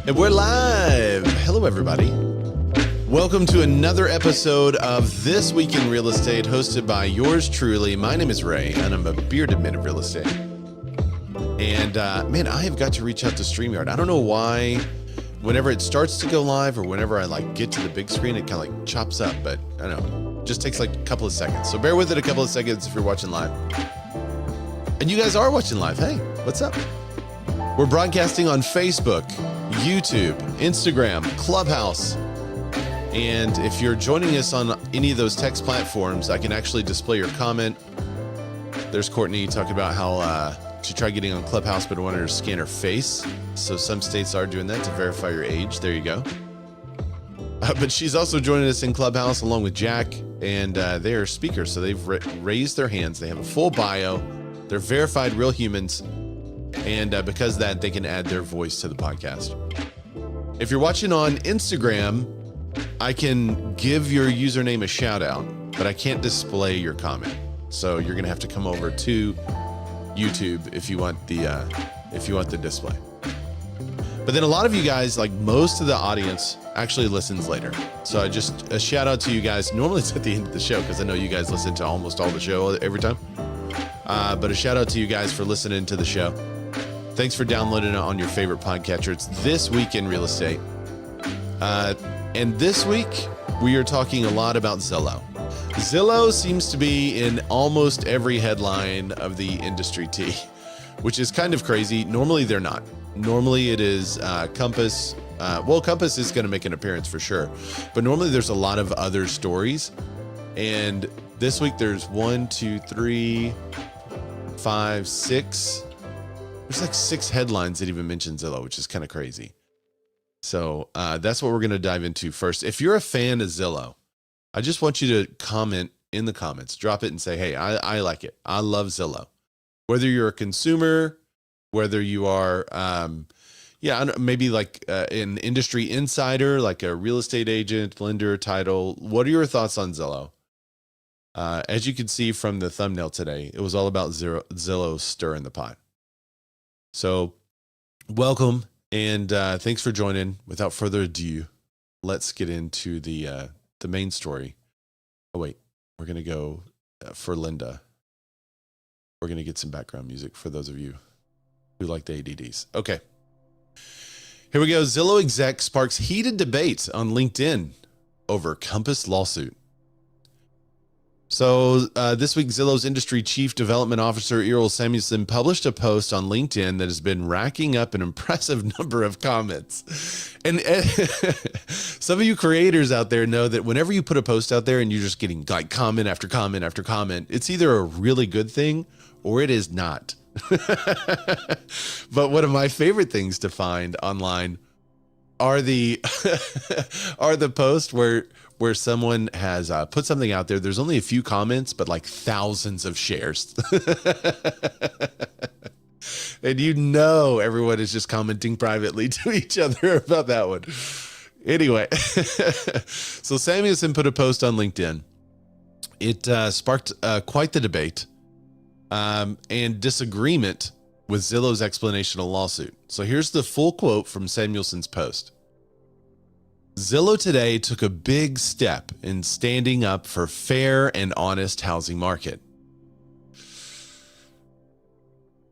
And we're live. Hello, everybody. Welcome to another episode of This Week in Real Estate, hosted by yours truly. My name is Ray, and I'm a bearded man of real estate. And man, I have got to reach out to StreamYard. I don't know why. Whenever it starts to go live, or whenever I get to the big screen, it kind of chops up. But I don't know. It just takes a couple of seconds. So bear with it a couple of seconds if you're watching live. And you guys are watching live. Hey, what's up? We're broadcasting on Facebook, YouTube, Instagram, Clubhouse. And if you're joining us on any of those text platforms, I can actually display your comment. There's Courtney talking about how she tried getting on Clubhouse, but wanted her to scan her face. So some states are doing that to verify your age. There you go. But she's also joining us in Clubhouse along with Jack, and they are speakers. So they've raised their hands. They have a full bio. They're verified real humans. And because of that, they can add their voice to the podcast. If you're watching on Instagram, I can give your username a shout out, but I can't display your comment. So you're going to have to come over to YouTube if you want the display. But then a lot of you guys, most of the audience, actually listens later. So just a shout out to you guys. Normally it's at the end of the show because I know you guys listen to almost all the show every time. But a shout out to you guys for listening to the show. Thanks for downloading it on your favorite podcatcher. It's This Week in Real Estate. And this week, we are talking a lot about Zillow. Zillow seems to be in almost every headline of the industry tea, which is kind of crazy. Normally, they're not. Normally, it is Compass. Compass is going to make an appearance for sure. But normally, there's a lot of other stories. And this week, there's 1, 2, 3, 5, 6. There's 6 headlines that even mention Zillow, which is kind of crazy. So that's what we're going to dive into first. If you're a fan of Zillow, I just want you to comment in the comments. Drop it and say, hey, I like it. I love Zillow. Whether you're a consumer, whether you are, maybe an industry insider, like a real estate agent, lender, title. What are your thoughts on Zillow? As you can see from the thumbnail today, it was all about Zillow stirring the pot. So welcome, and thanks for joining. Without further ado, let's get into the main story. Oh, wait, we're going to go for Linda. We're going to get some background music for those of you who like the ADDs. Okay, here we go. Zillow exec sparks heated debate on LinkedIn over Compass lawsuit. So this week, Zillow's industry chief development officer, Errol Samuelson, published a post on LinkedIn that has been racking up an impressive number of comments. And some of you creators out there know that whenever you put a post out there and you're just getting comment after comment after comment, it's either a really good thing or it is not. But one of my favorite things to find online are the posts where someone has put something out there. There's only a few comments, but thousands of shares. And everyone is just commenting privately to each other about that one. Anyway, so Samuelson put a post on LinkedIn. It sparked quite the debate and disagreement with Zillow's explanation of lawsuit. So here's the full quote from Samuelson's post. Zillow today took a big step in standing up for fair and honest housing market.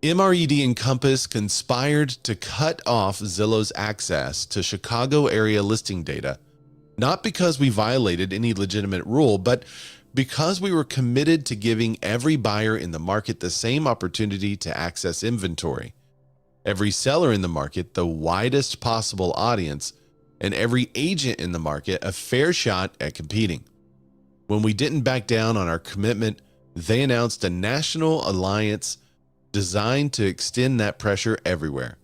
MRED and Compass conspired to cut off Zillow's access to Chicago area listing data, not because we violated any legitimate rule, but because we were committed to giving every buyer in the market the same opportunity to access inventory, every seller in the market the widest possible audience, and every agent in the market a fair shot at competing. When we didn't back down on our commitment, they announced a national alliance designed to extend that pressure everywhere.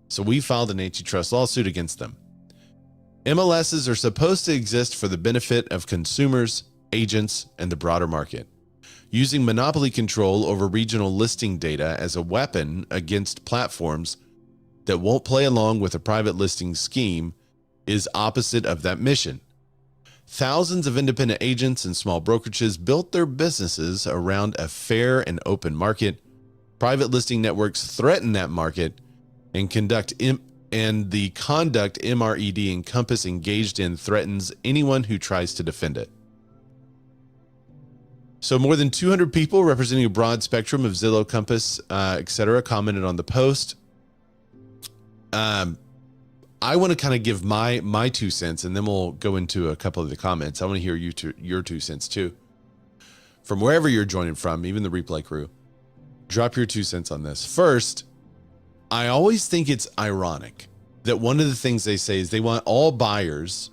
So we filed an antitrust lawsuit against them. MLSs are supposed to exist for the benefit of consumers, agents, and the broader market. Using monopoly control over regional listing data as a weapon against platforms that won't play along with a private listing scheme is opposite of that mission. Thousands of independent agents and small brokerages built their businesses around a fair and open market. Private listing networks threaten that market and conduct and the conduct MRED and Compass engaged in threatens anyone who tries to defend it. So more than 200 people representing a broad spectrum of Zillow, Compass, etc., commented on the post. I want to kind of give my 2 cents, and then we'll go into a couple of the comments. I want to hear your 2 cents too. From wherever you're joining from, even the replay crew, drop your 2 cents on this. First, I always think it's ironic that one of the things they say is they want all buyers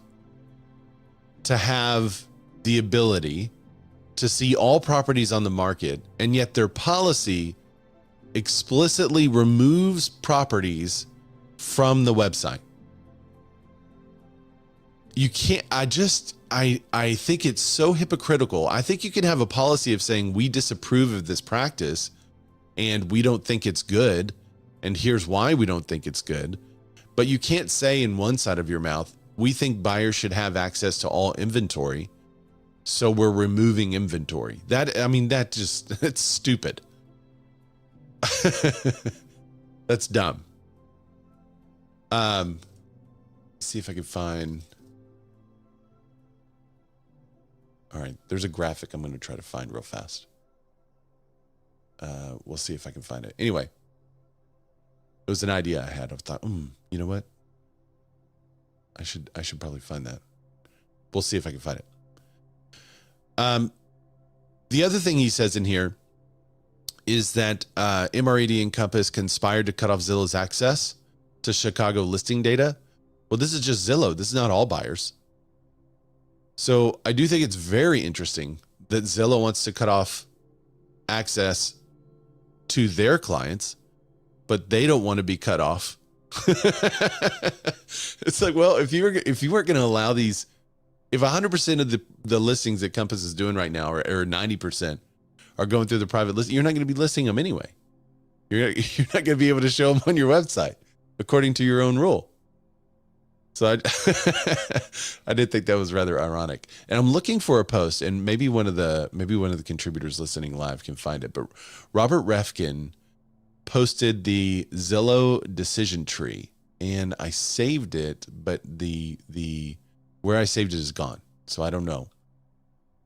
to have the ability to see all properties on the market, and yet their policy explicitly removes properties from the website. You can't, I think it's so hypocritical. I think you can have a policy of saying we disapprove of this practice and we don't think it's good, and here's why we don't think it's good. But you can't say in one side of your mouth, we think buyers should have access to all inventory, so we're removing inventory. It's stupid. That's dumb. See if I can find. All right, there's a graphic I'm going to try to find real fast. We'll see if I can find it. Anyway, it was an idea I had. I thought, you know what? I should probably find that. We'll see if I can find it. The other thing he says in here is that MRED and Compass conspired to cut off Zillow's access to Chicago listing data. Well, this is just Zillow. This is not all buyers. So I do think it's very interesting that Zillow wants to cut off access to their clients, but they don't want to be cut off. It's like, well, if you weren't going to allow these, if 100% of the listings that Compass is doing right now, or 90% are going through the private listing, you're not going to be listing them anyway. You're not going to be able to show them on your website according to your own rule. So I did think that was rather ironic. And I'm looking for a post, and maybe one of the contributors listening live can find it. But Robert Refkin posted the Zillow decision tree, and I saved it, but the where I saved it is gone, so I don't know.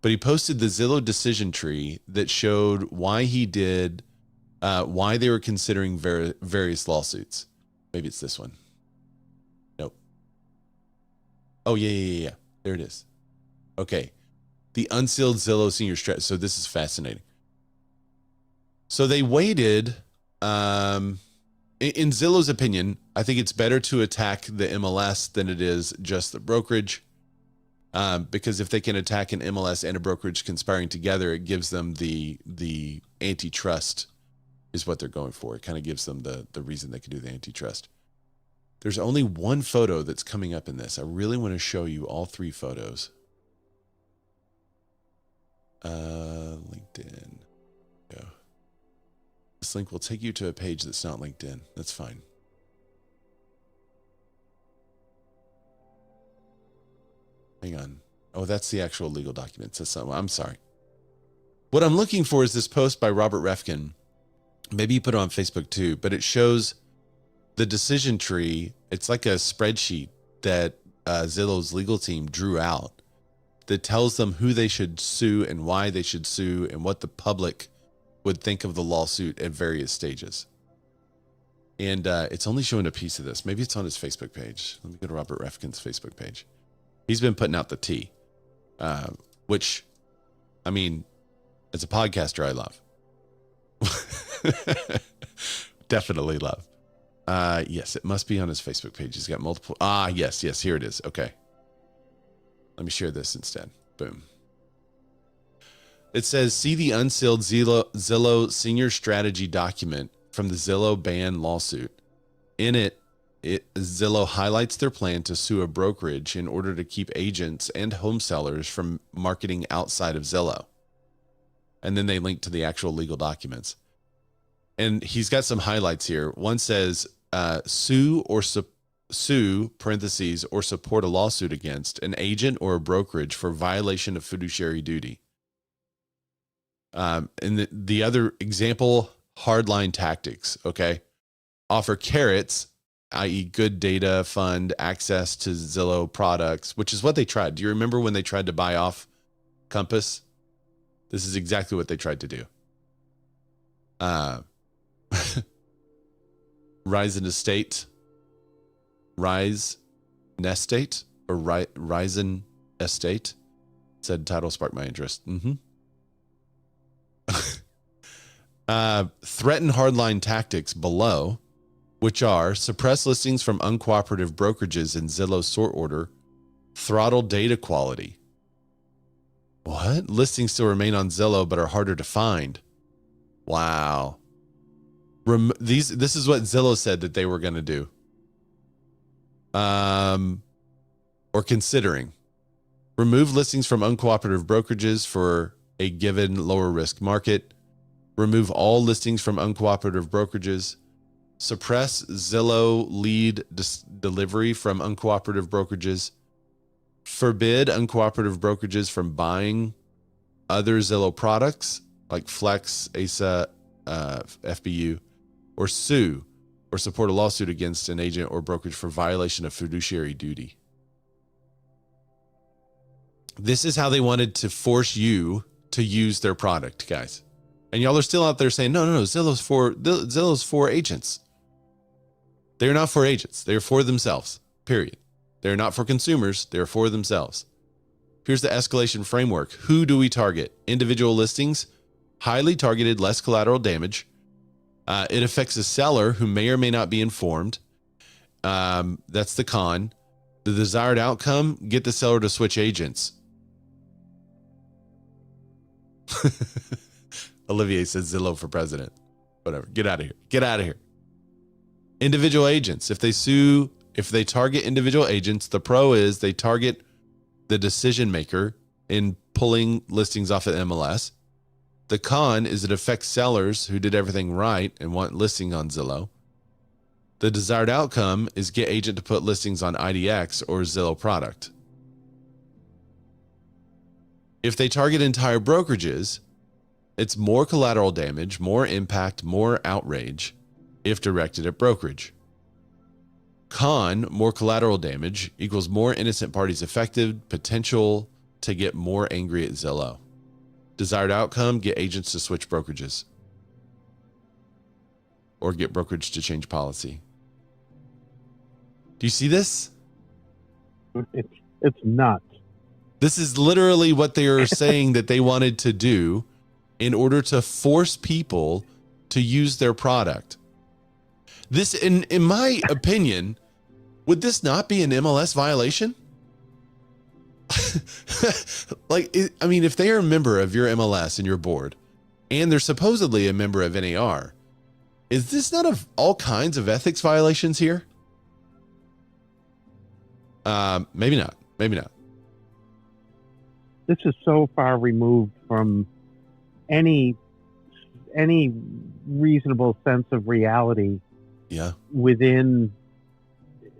But he posted the Zillow decision tree that showed why they were considering various lawsuits. Maybe it's this one. Nope. Oh, yeah. There it is. Okay. The unsealed Zillow senior strat. So this is fascinating. So they waited. In Zillow's opinion, I think it's better to attack the MLS than it is just the brokerage. Because if they can attack an MLS and a brokerage conspiring together, it gives them the antitrust is what they're going for. It kind of gives them the reason they can do the antitrust. There's only one photo that's coming up in this. I really want to show you all 3 photos. LinkedIn. Go. This link will take you to a page that's not LinkedIn. That's fine. Hang on. Oh, that's the actual legal documents. I'm sorry. What I'm looking for is this post by Robert Refkin. Maybe you put it on Facebook too, but it shows the decision tree. It's like a spreadsheet that Zillow's legal team drew out that tells them who they should sue and why they should sue and what the public would think of the lawsuit at various stages. And it's only showing a piece of this. Maybe it's on his Facebook page. Let me go to Robert Refkin's Facebook page. He's been putting out the tea, which, I mean, as a podcaster, I love. Definitely love. Yes, it must be on his Facebook page. He's got multiple. Yes, here it is. Okay. Let me share this instead. Boom. It says, see the unsealed Zillow senior strategy document from the Zillow ban lawsuit. In it, Zillow highlights their plan to sue a brokerage in order to keep agents and home sellers from marketing outside of Zillow. And then they link to the actual legal documents. And he's got some highlights here. One says, sue, parentheses, or support a lawsuit against an agent or a brokerage for violation of fiduciary duty. And the other example, hardline tactics, okay? Offer carrots i.e. good data, fund, access to Zillow products, which is what they tried. Do you remember when they tried to buy off Compass? This is exactly what they tried to do. Rise Nestate, or Ryzen Estate. Said title sparked my interest. Threaten hardline tactics below, which are suppress listings from uncooperative brokerages in Zillow sort order, throttle data quality. What? Listings still remain on Zillow but are harder to find. Wow. This is what Zillow said that they were going to do. Or considering. Remove listings from uncooperative brokerages for a given lower risk market. Remove all listings from uncooperative brokerages. Suppress Zillow lead delivery from uncooperative brokerages. Forbid uncooperative brokerages from buying other Zillow products like Flex, ASA, FBU, or sue or support a lawsuit against an agent or brokerage for violation of fiduciary duty. This is how they wanted to force you to use their product, guys. And y'all are still out there saying, no, Zillow's for agents. They're not for agents. They're for themselves, period. They're not for consumers. They're for themselves. Here's the escalation framework. Who do we target? Individual listings, highly targeted, less collateral damage. It affects a seller who may or may not be informed. That's the con. The desired outcome, get the seller to switch agents. Olivier says Zillow for president. Whatever. Get out of here. Get out of here. Individual agents. If they target individual agents, the pro is they target the decision maker in pulling listings off of MLS. The con is it affects sellers who did everything right and want listing on Zillow. The desired outcome is get agent to put listings on IDX or Zillow product. If they target entire brokerages, it's more collateral damage, more impact, more outrage if directed at brokerage. Con, more collateral damage equals more innocent parties affected, potential to get more angry at Zillow. Desired outcome, get agents to switch brokerages or get brokerage to change policy. Do you see this? It's nuts. This is literally what they are saying that they wanted to do in order to force people to use their product. This, in my opinion, would this not be an MLS violation? If they are a member of your MLS and your board, and they're supposedly a member of NAR, is this not of all kinds of ethics violations here? Maybe not. Maybe not. This is so far removed from any reasonable sense of reality. Yeah. Within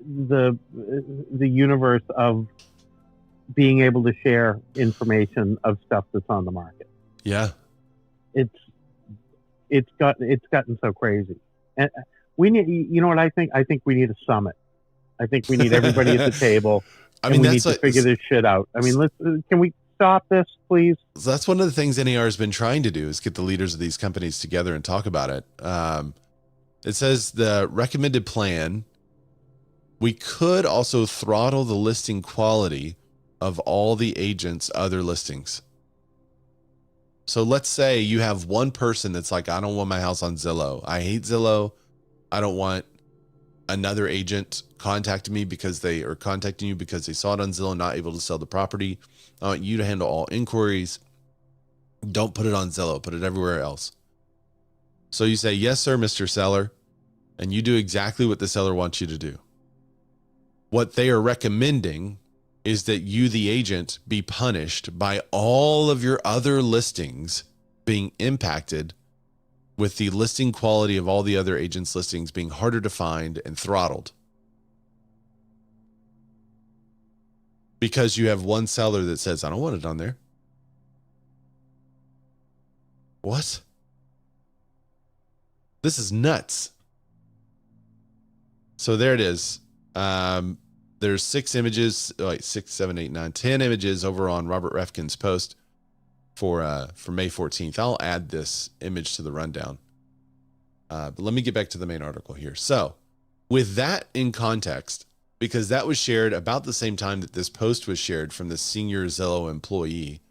the universe of being able to share information of stuff that's on the market. Yeah. It's gotten so crazy. And we need, you know what I think? I think we need a summit. I think we need everybody at the table. We need to figure this shit out. Can we stop this, please? So that's one of the things NAR has been trying to do, is get the leaders of these companies together and talk about it. It says the recommended plan, we could also throttle the listing quality of all the agents' other listings. So let's say you have one person that's like, I don't want my house on Zillow. I hate Zillow. I don't want another agent contacting me because they are contacting you because they saw it on Zillow, not able to sell the property. I want you to handle all inquiries. Don't put it on Zillow. Put it everywhere else. So you say, yes, sir, Mr. Seller. And you do exactly what the seller wants you to do. What they are recommending is that you, the agent, be punished by all of your other listings being impacted, with the listing quality of all the other agents' listings being harder to find and throttled. Because you have one seller that says, I don't want it on there. What? This is nuts. So there it is. There's 6 images, like 6, 7, 8, 9, 10 images over on Robert Refkin's post for May 14th. I'll add this image to the rundown. But let me get back to the main article here. So with that in context, because that was shared about the same time that this post was shared from the senior Zillow employee,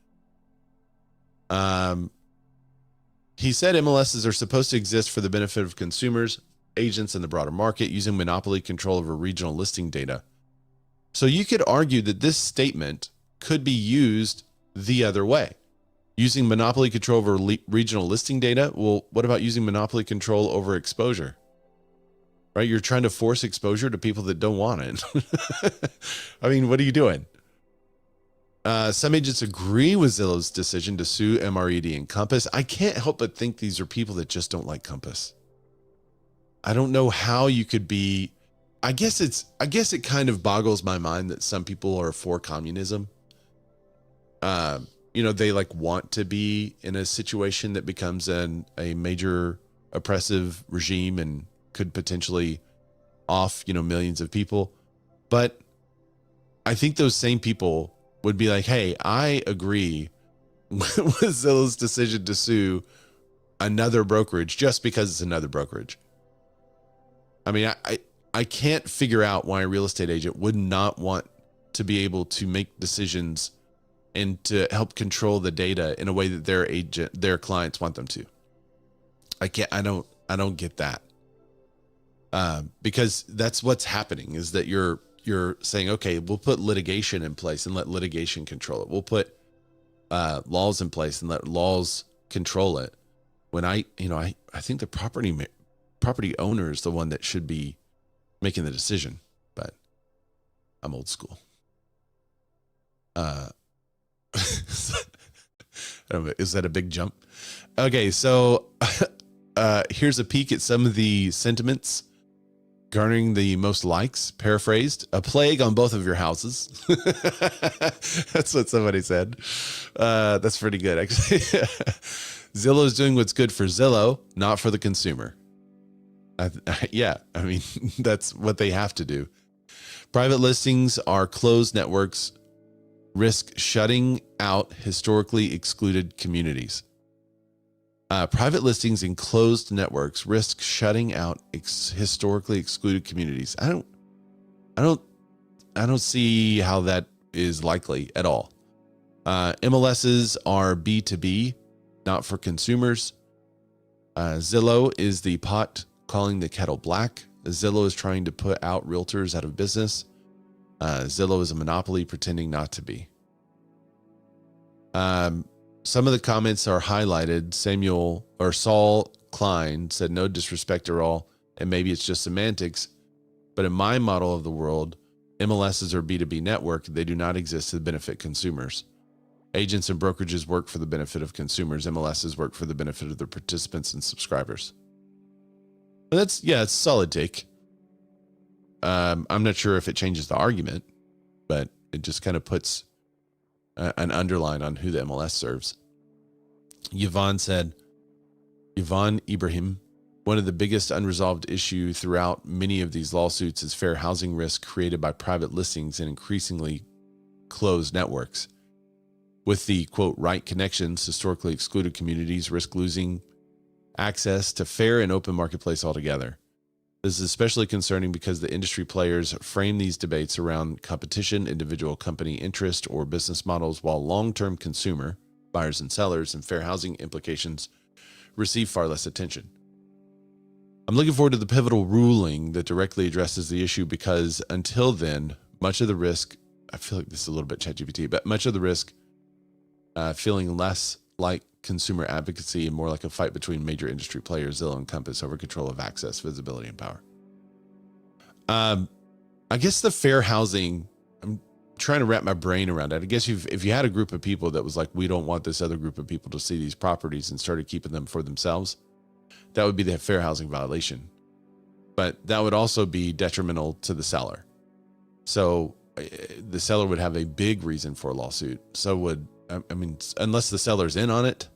he said MLSs are supposed to exist for the benefit of consumers, agents, and the broader market using monopoly control over regional listing data. So you could argue that this statement could be used the other way. Using monopoly control over regional listing data. Well, what about using monopoly control over exposure? Right? You're trying to force exposure to people that don't want it. I mean, what are you doing? Some agents agree with Zillow's decision to sue MRED and Compass. I can't help but think these are people that just don't like Compass. I don't know how you could be. I guess it kind of boggles my mind that some people are for communism. They like want to be in a situation that becomes a major oppressive regime and could potentially off, millions of people. But I think those same people would be like, hey, I agree with Zillow's decision to sue another brokerage just because it's another brokerage. I mean, I can't figure out why a real estate agent would not want to be able to make decisions and to help control the data in a way that their clients want them to. I don't get that. Because that's what's happening is that you're saying, okay, we'll put litigation in place and let litigation control it. We'll put laws in place and let laws control it. When I think the property owner is the one that should be making the decision, but I'm old school. I don't know, is that a big jump? Okay, so here's a peek at some of the sentiments garnering the most likes. Paraphrased: a plague on both of your houses. That's what somebody said. That's pretty good, actually. Zillow is doing what's good for Zillow, not for the consumer. Yeah, I mean, that's what they have to do. Private listings are closed networks, risk shutting out historically excluded communities. Private listings in closed networks risk shutting out historically excluded communities. I don't see how that is likely at all. MLSs are B2B, not for consumers. Zillow is the pot calling the kettle black. Zillow is trying to put out realtors out of business. Zillow is a monopoly pretending not to be. Some of the comments are highlighted. Saul Klein said, no disrespect at all, and maybe it's just semantics, but in my model of the world, MLSs are B2B network. They do not exist to benefit consumers. Agents and brokerages work for the benefit of consumers. MLSs work for the benefit of their participants and subscribers. It's a solid take. I'm not sure if it changes the argument, but it just kind of puts an underline on who the MLS serves. Yvonne Ibrahim, one of the biggest unresolved issue throughout many of these lawsuits is fair housing risk created by private listings and increasingly closed networks. With the, quote, right connections, historically excluded communities risk losing access to fair and open marketplace altogether. This is especially concerning because the industry players frame these debates around competition, individual company interest, or business models, while long-term consumer, buyers and sellers, and fair housing implications receive far less attention. I'm looking forward to the pivotal ruling that directly addresses the issue because until then, much of the risk, I feel like this is a little bit ChatGPT, but much of the risk feeling less like consumer advocacy and more like a fight between major industry players, Zillow and Compass, over control of access, visibility, and power. I guess the fair housing, I'm trying to wrap my brain around it. I guess if you had a group of people that was like, we don't want this other group of people to see these properties and started keeping them for themselves, that would be the fair housing violation. But that would also be detrimental to the seller. So the seller would have a big reason for a lawsuit. So would, I mean, unless the seller's in on it,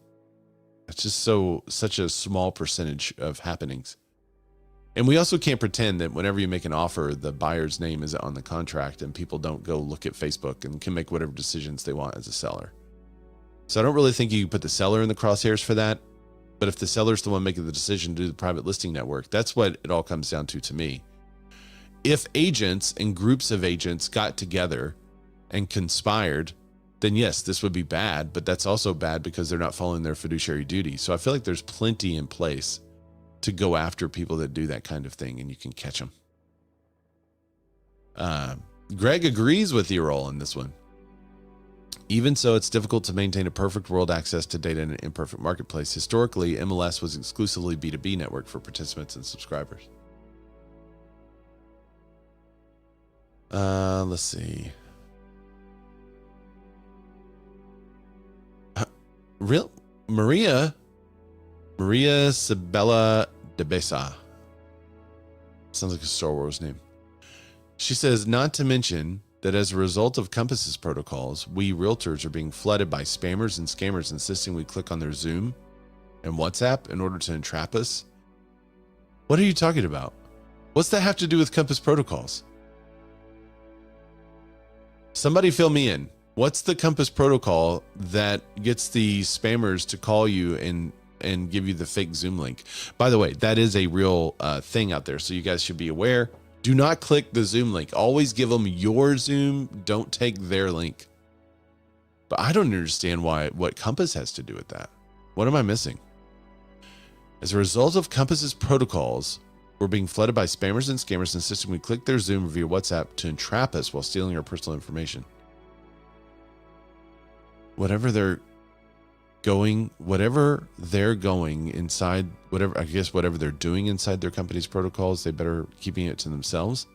it's just such a small percentage of happenings. And we also can't pretend that whenever you make an offer, the buyer's name is on the contract and people don't go look at Facebook and can make whatever decisions they want as a seller. So I don't really think you can put the seller in the crosshairs for that. But if the seller's the one making the decision to do the private listing network, that's what it all comes down to me. If agents and groups of agents got together and conspired, then yes, this would be bad, but that's also bad because they're not following their fiduciary duty. So I feel like there's plenty in place to go after people that do that kind of thing, and you can catch them. Greg agrees with your role in this one. Even so, it's difficult to maintain a perfect world access to data in an imperfect marketplace. Historically, MLS was exclusively B2B network for participants and subscribers. Let's see. Maria Sabella de Besa. Sounds like a Star Wars name. She says, not to mention that as a result of Compass's protocols, we realtors are being flooded by spammers and scammers insisting we click on their Zoom and WhatsApp in order to entrap us. What are you talking about? What's that have to do with Compass protocols? Somebody fill me in. What's the Compass protocol that gets the spammers to call you and give you the fake Zoom link? By the way, that is a real thing out there, so you guys should be aware. Do not click the Zoom link. Always give them your Zoom. Don't take their link. But I don't understand what Compass has to do with that. What am I missing? As a result of Compass's protocols, we're being flooded by spammers and scammers insisting we click their Zoom via WhatsApp to entrap us while stealing our personal information. Whatever they're going inside, whatever they're doing inside their company's protocols, they better keeping it to themselves.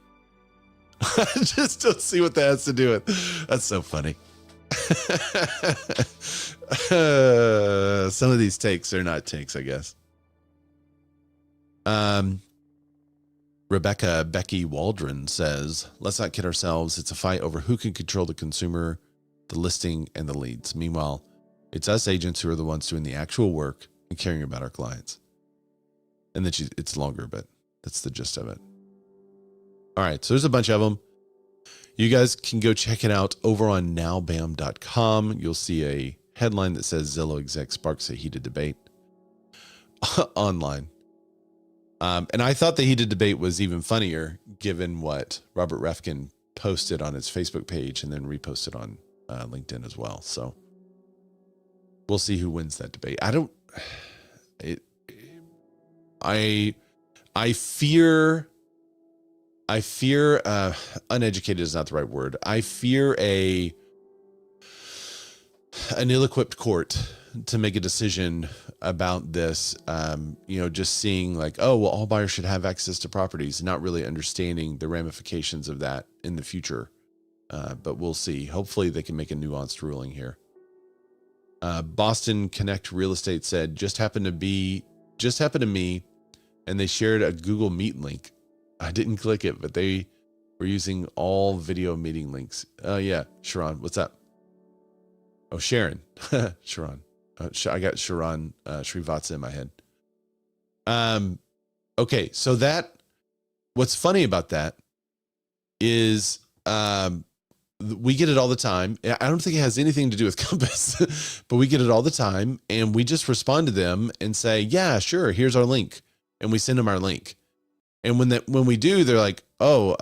I just don't see what that has to do with. That's so funny. Some of these takes are not takes, I guess. Becky Waldron says, let's not kid ourselves. It's a fight over who can control the consumer, the listing, and the leads. Meanwhile, it's us agents who are the ones doing the actual work and caring about our clients. And then it's longer, but that's the gist of it. All right, so there's a bunch of them. You guys can go check it out over on nowbam.com. You'll see a headline that says Zillow exec sparks a heated debate online. And I thought the heated debate was even funnier given what Robert Refkin posted on his Facebook page and then reposted on LinkedIn as well. So we'll see who wins that debate. I fear uneducated is not the right word. I fear an ill-equipped court to make a decision about this. Just seeing like, oh, well, all buyers should have access to properties, not really understanding the ramifications of that in the future. But we'll see. Hopefully they can make a nuanced ruling here. Boston Connect Real Estate said, just happened to me, and they shared a Google Meet link. I didn't click it, but they were using all video meeting links. Yeah, Sharon, what's up? Oh, Sharon, Sharon. I got Sharon Srivatsa in my head. Okay, so what's funny about that is we get it all the time. I don't think it has anything to do with Compass, but we get it all the time, and we just respond to them and say, yeah, sure, here's our link. And we send them our link. And when we do, they're like, oh,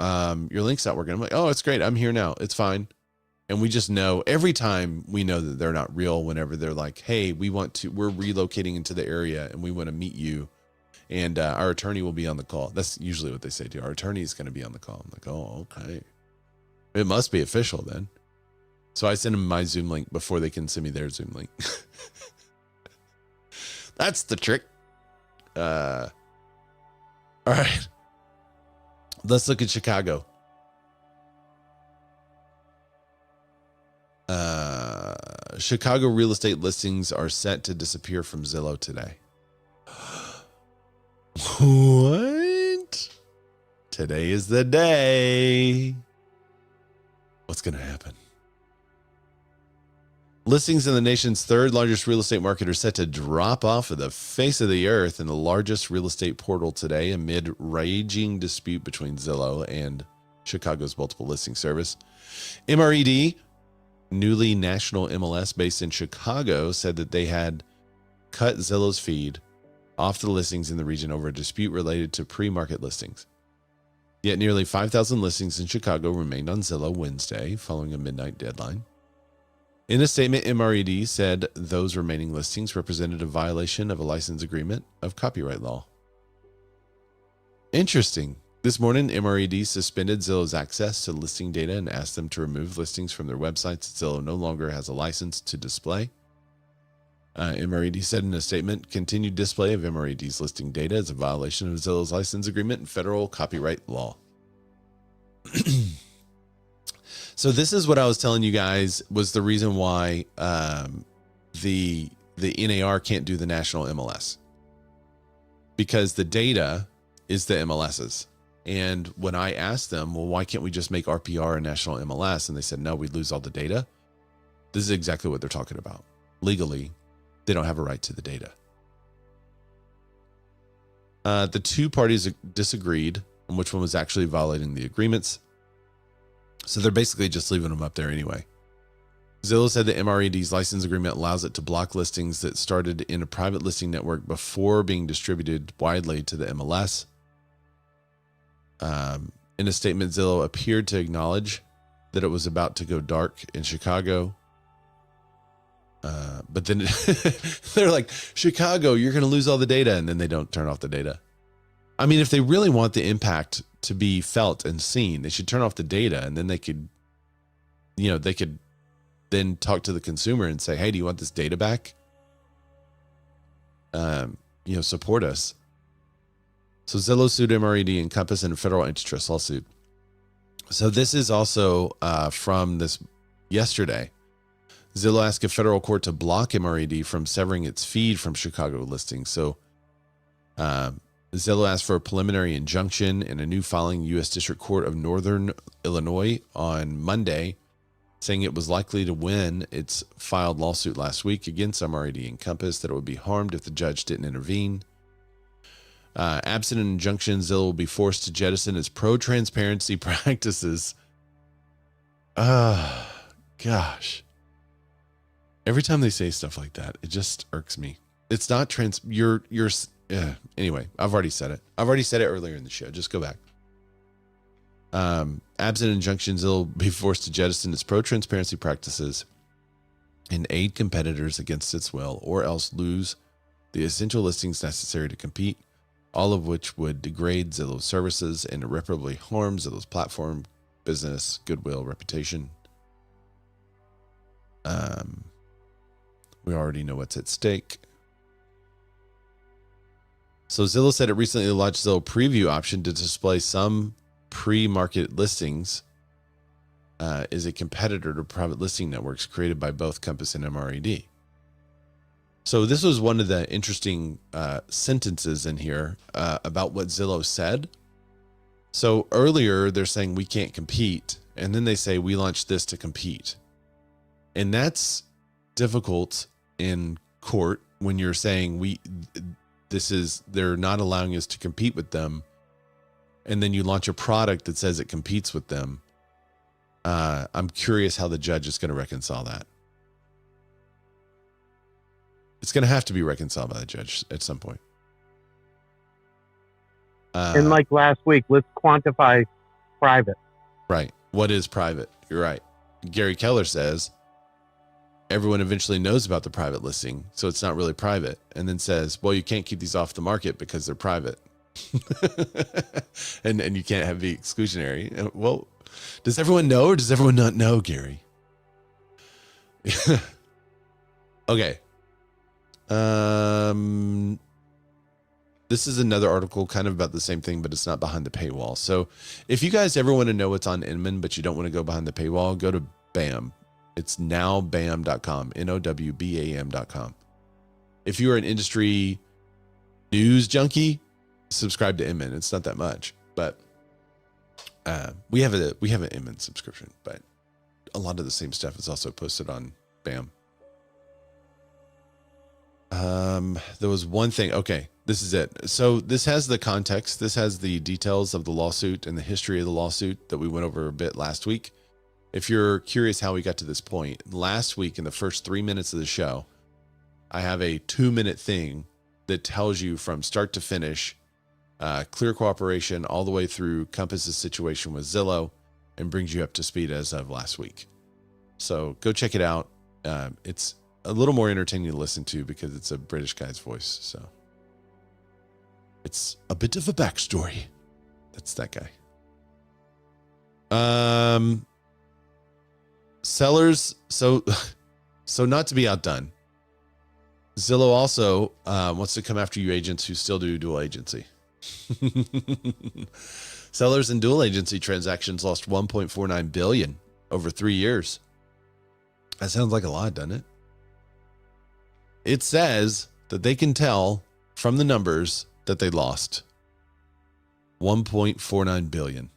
your link's not working. I'm like, oh, it's great. I'm here now. It's fine. And we just know every time we know that they're not real whenever they're like, hey, we're relocating into the area and we want to meet you. And our attorney will be on the call. That's usually what they say too. Our attorney is going to be on the call. I'm like, oh, okay. It must be official then. So I send them my Zoom link before they can send me their Zoom link. That's the trick. All right. Let's look at Chicago. Chicago real estate listings are set to disappear from Zillow today. What? Today is the day. What's going to happen? Listings in the nation's third largest real estate market are set to drop off of the face of the earth in the largest real estate portal today amid raging dispute between Zillow and Chicago's multiple listing service. MRED, newly national MLS based in Chicago, said that they had cut Zillow's feed off the listings in the region over a dispute related to pre-market listings. Yet nearly 5,000 listings in Chicago remained on Zillow Wednesday following a midnight deadline. In a statement, MRED said those remaining listings represented a violation of a license agreement of copyright law. Interesting. This morning, MRED suspended Zillow's access to listing data and asked them to remove listings from their websites. Zillow no longer has a license to display. MRED said in a statement, continued display of MRED's listing data is a violation of Zillow's license agreement and federal copyright law. So this is what I was telling you guys was the reason why the NAR can't do the national MLS, because the data is the MLSs. And when I asked them, well, why can't we just make RPR a national MLS? And they said, no, we'd lose all the data. This is exactly what they're talking about. Legally, they don't have a right to the data. The two parties disagreed on which one was actually violating the agreements. So they're basically just leaving them up there anyway. Zillow said that MRED's license agreement allows it to block listings that started in a private listing network before being distributed widely to the MLS. In a statement, Zillow appeared to acknowledge that it was about to go dark in Chicago. But then they're like, Chicago, you're going to lose all the data. And then they don't turn off the data. I mean, if they really want the impact to be felt and seen, they should turn off the data, and then they could then talk to the consumer and say, hey, do you want this data back? Support us. So Zillow sued MRED and Compass in a federal antitrust lawsuit. So this is also from this yesterday. Zillow asked a federal court to block MRED from severing its feed from Chicago listings. So Zillow asked for a preliminary injunction in a new filing in U.S. District Court of Northern Illinois on Monday, saying it was likely to win its filed lawsuit last week against MRED and Compass, that it would be harmed if the judge didn't intervene. Absent an injunction, Zillow will be forced to jettison its pro-transparency practices. Gosh. Every time they say stuff like that, it just irks me. It's not anyway, I've already said it. I've already said it earlier in the show. Just go back. Absent injunctions, Zillow will be forced to jettison its pro-transparency practices and aid competitors against its will, or else lose the essential listings necessary to compete, all of which would degrade Zillow's services and irreparably harm Zillow's platform, business, goodwill, reputation. We already know what's at stake. So Zillow said it recently launched Zillow Preview option to display some pre-market listings as a competitor to private listing networks created by both Compass and MRED. So this was one of the interesting sentences in here about what Zillow said. So earlier they're saying we can't compete, and then they say we launched this to compete. And that's difficult in court when you're saying they're not allowing us to compete with them, and then you launch a product that says it competes with them. I'm curious how the judge is going to reconcile that. It's going to have to be reconciled by the judge at some point. And like last week, let's quantify private. Right. What is private? You're right. Gary Keller says everyone eventually knows about the private listing, so it's not really private. And then says, well, you can't keep these off the market because they're private. and you can't have the exclusionary. Well, does everyone know, or does everyone not know, Gary? Okay. This is another article kind of about the same thing, but it's not behind the paywall. So if you guys ever want to know what's on Inman, but you don't want to go behind the paywall, go to BAM. It's nowbam.com, NOWBAM.com. If you're an industry news junkie, subscribe to Inman. It's not that much, but we have an Inman subscription, but a lot of the same stuff is also posted on BAM. There was one thing. Okay, this is it. So this has the context. This has the details of the lawsuit and the history of the lawsuit that we went over a bit last week. If you're curious how we got to this point, last week in the first 3 minutes of the show, I have a 2-minute thing that tells you from start to finish, clear cooperation all the way through Compass's situation with Zillow, and brings you up to speed as of last week. So go check it out. It's a little more entertaining to listen to because it's a British guy's voice. So it's a bit of a backstory. That's that guy. Sellers. So not to be outdone, Zillow also wants to come after you agents who still do dual agency. Sellers in dual agency transactions lost 1.49 billion over 3 years. That sounds like a lot, doesn't it? It says that they can tell from the numbers that they lost 1.49 billion.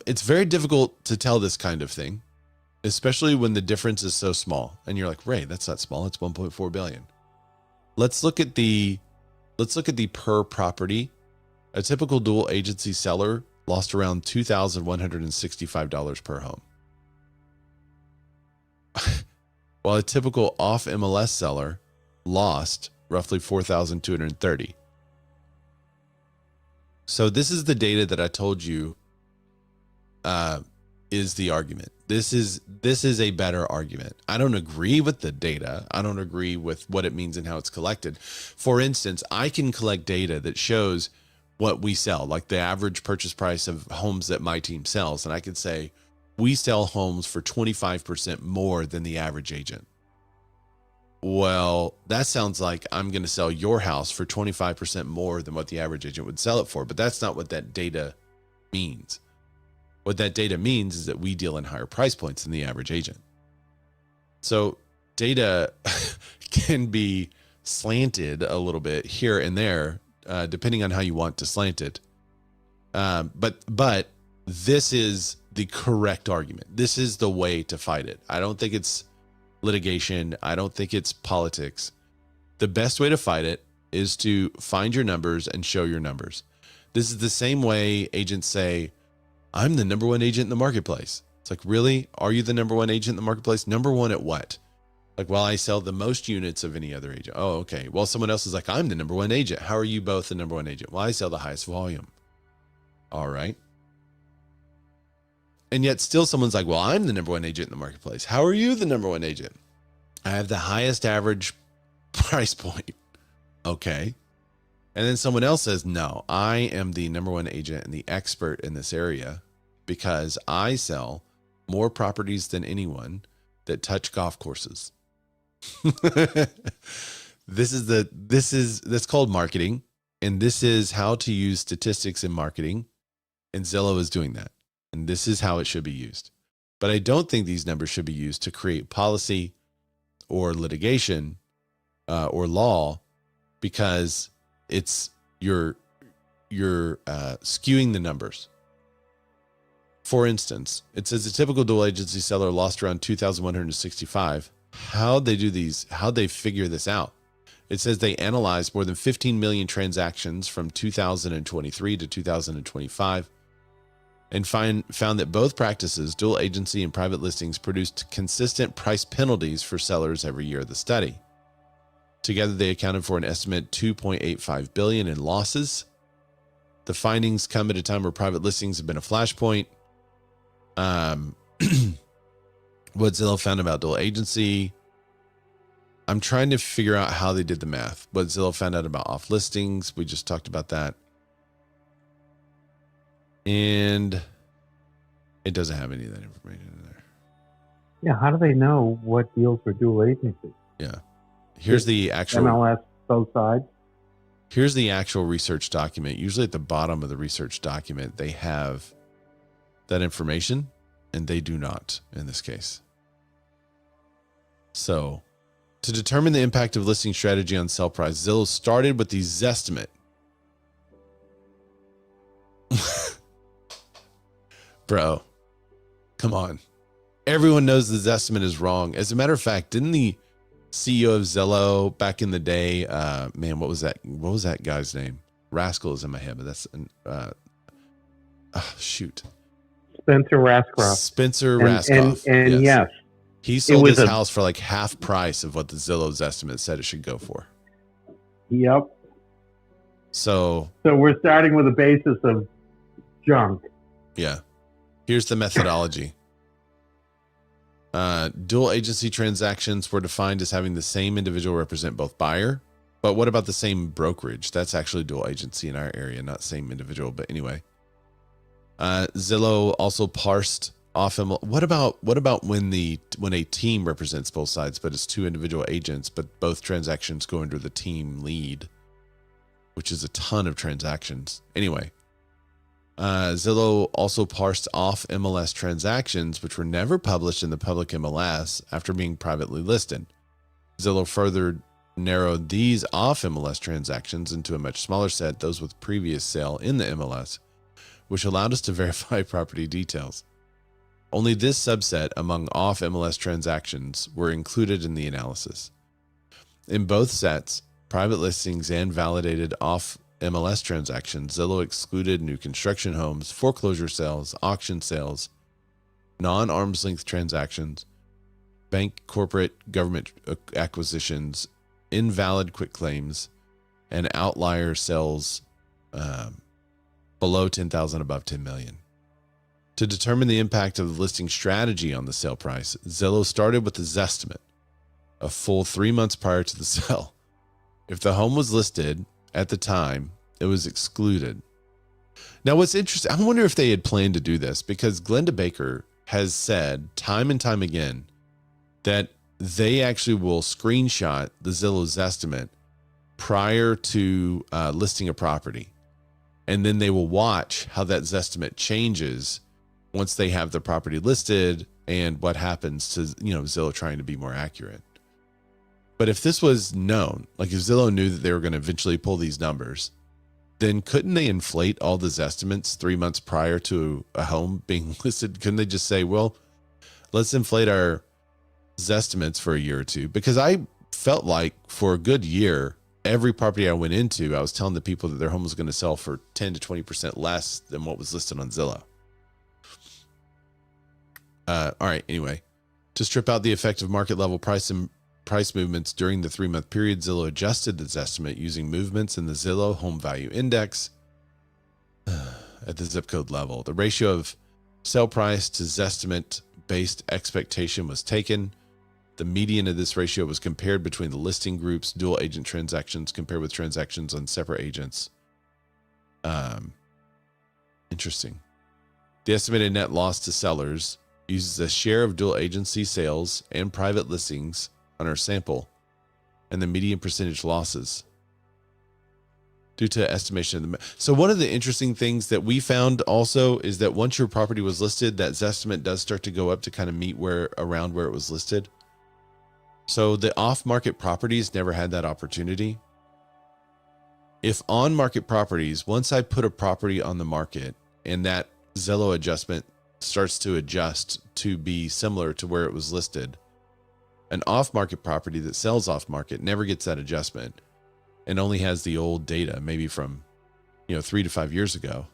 It's very difficult to tell this kind of thing, especially when the difference is so small. And you're like, Ray, that's not small. It's 1.4 billion. Let's look at the per property. A typical dual agency seller lost around $2,165 per home, while a typical off MLS seller lost roughly $4,230. So this is the data that I told you is the argument. This is a better argument. I don't agree with the data. I don't agree with what it means and how it's collected. For instance, I can collect data that shows what we sell, like the average purchase price of homes that my team sells. And I could say, we sell homes for 25% more than the average agent. Well, that sounds like I'm going to sell your house for 25% more than what the average agent would sell it for. But that's not what that data means. What that data means is that we deal in higher price points than the average agent. So data can be slanted a little bit here and there, depending on how you want to slant it. But this is the correct argument. This is the way to fight it. I don't think it's litigation. I don't think it's politics. The best way to fight it is to find your numbers and show your numbers. This is the same way agents say, I'm the number one agent in the marketplace. It's like, really? Are you the number one agent in the marketplace? Number one at what? Like, well, I sell the most units of any other agent. Oh, okay. Well, someone else is like, I'm the number one agent. How are you both the number one agent? Well, I sell the highest volume. All right. And yet still someone's like, well, I'm the number one agent in the marketplace. How are you the number one agent? I have the highest average price point. Okay. And then someone else says, no, I am the number one agent and the expert in this area because I sell more properties than anyone that touch golf courses. That's called marketing. And this is how to use statistics in marketing. And Zillow is doing that. And this is how it should be used. But I don't think these numbers should be used to create policy or litigation or law, because it's you're skewing the numbers. For instance, it says a typical dual agency seller lost around 2,165. How'd they do these? How'd they figure this out? It says they analyzed more than 15 million transactions from 2023 to 2025 and found that both practices, dual agency and private listings, produced consistent price penalties for sellers every year of the study. Together, they accounted for an estimated $2.85 billion in losses. The findings come at a time where private listings have been a flashpoint. What Zillow found about dual agency. I'm trying to figure out how they did the math. What Zillow found out about off listings. We just talked about that. And it doesn't have any of that information in there. Yeah, how do they know what deals are dual agency? Yeah. Here's the actual MLS, both sides. Here's the actual research document. Usually at the bottom of the research document, they have that information, and they do not in this case. So, to determine the impact of listing strategy on sell price, Zillow started with the Zestimate. Bro, come on. Everyone knows the Zestimate is wrong. As a matter of fact, didn't CEO of Zillow back in the day. Man, what was that guy's name? Rascal is in my head, but that's shoot. Spencer Rascroft. Spencer Rascroft. And yes. He sold his house for like half price of what the Zillow's estimate said it should go for. Yep. So we're starting with a basis of junk. Yeah. Here's the methodology. Dual agency transactions were defined as having the same individual represent both buyer. But what about the same brokerage? That's actually dual agency in our area, not same individual. But anyway, Zillow also parsed off. What about when a team represents both sides, but it's two individual agents, but both transactions go under the team lead, which is a ton of transactions. Anyway, Zillow also parsed off MLS transactions, which were never published in the public MLS after being privately listed. Zillow further narrowed these off MLS transactions into a much smaller set, those with previous sale in the MLS, which allowed us to verify property details. Only this subset among off MLS transactions were included in the analysis. In both sets, private listings and validated off MLS transactions, Zillow excluded new construction homes, foreclosure sales, auction sales, non-arm's length transactions, bank, corporate, government acquisitions, invalid quick claims, and outlier sales below 10,000 above 10 million. To determine the impact of the listing strategy on the sale price, Zillow started with the Zestimate, a full 3 months prior to the sale. If the home was listed at the time, it was excluded. Now, what's interesting, I wonder if they had planned to do this, because Glenda Baker has said time and time again that they actually will screenshot the Zillow's estimate prior to listing a property. And then they will watch how that Zestimate changes once they have the property listed and what happens to, Zillow trying to be more accurate. But if this was known, like if Zillow knew that they were going to eventually pull these numbers, then couldn't they inflate all those estimates 3 months prior to a home being listed? Couldn't they just say, well, let's inflate our estimates for a year or two? Because I felt like for a good year, every property I went into, I was telling the people that their home was going to sell for 10 to 20% less than what was listed on Zillow. All right. Anyway, to strip out the effect of market level price movements during the 3 month period, Zillow adjusted its estimate using movements in the Zillow Home Value Index at the zip code level. The ratio of sale price to Zestimate based expectation was taken. The median of this ratio was compared between the listing groups, dual agent transactions compared with transactions on separate agents. Interesting. The estimated net loss to sellers uses a share of dual agency sales and private listings on our sample and the median percentage losses due to estimation. So one of the interesting things that we found also is that once your property was listed, that Zestimate does start to go up to kind of meet around where it was listed. So the off-market properties never had that opportunity. If on-market properties, once I put a property on the market and that Zillow adjustment starts to adjust to be similar to where it was listed, an off-market property that sells off-market never gets that adjustment and only has the old data, maybe from 3 to 5 years ago.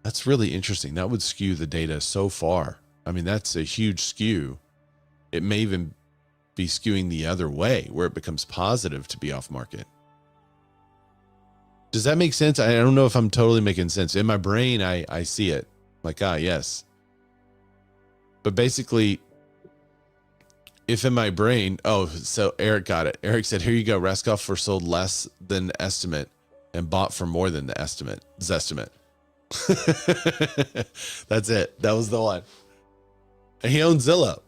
That's really interesting. That would skew the data so far. I mean, that's a huge skew. It may even be skewing the other way, where it becomes positive to be off-market. Does that make sense? I don't know if I'm totally making sense. In my brain, I see it. Like, yes. But basically, if in my brain, so Eric got it. Eric said, here you go. Raskoff for sold less than the estimate and bought for more than the estimate. Zestimate. That's it. That was the one. And he owns Zillow.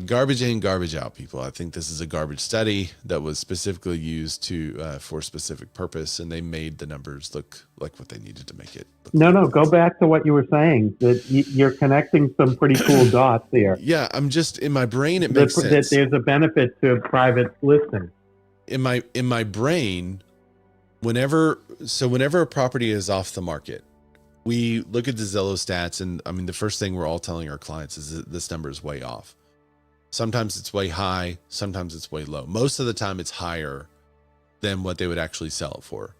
Garbage in, garbage out, people. I think this is a garbage study that was specifically used for a specific purpose, and they made the numbers look like what they needed to make it look like. No, go back to what you were saying, that you're connecting some pretty cool dots there. Yeah, I'm just, in my brain, it makes sense. That there's a benefit to private listing. In my brain, whenever a property is off the market, we look at the Zillow stats, and I mean, the first thing we're all telling our clients is that this number is way off. Sometimes it's way high, sometimes it's way low. Most of the time it's higher than what they would actually sell it for.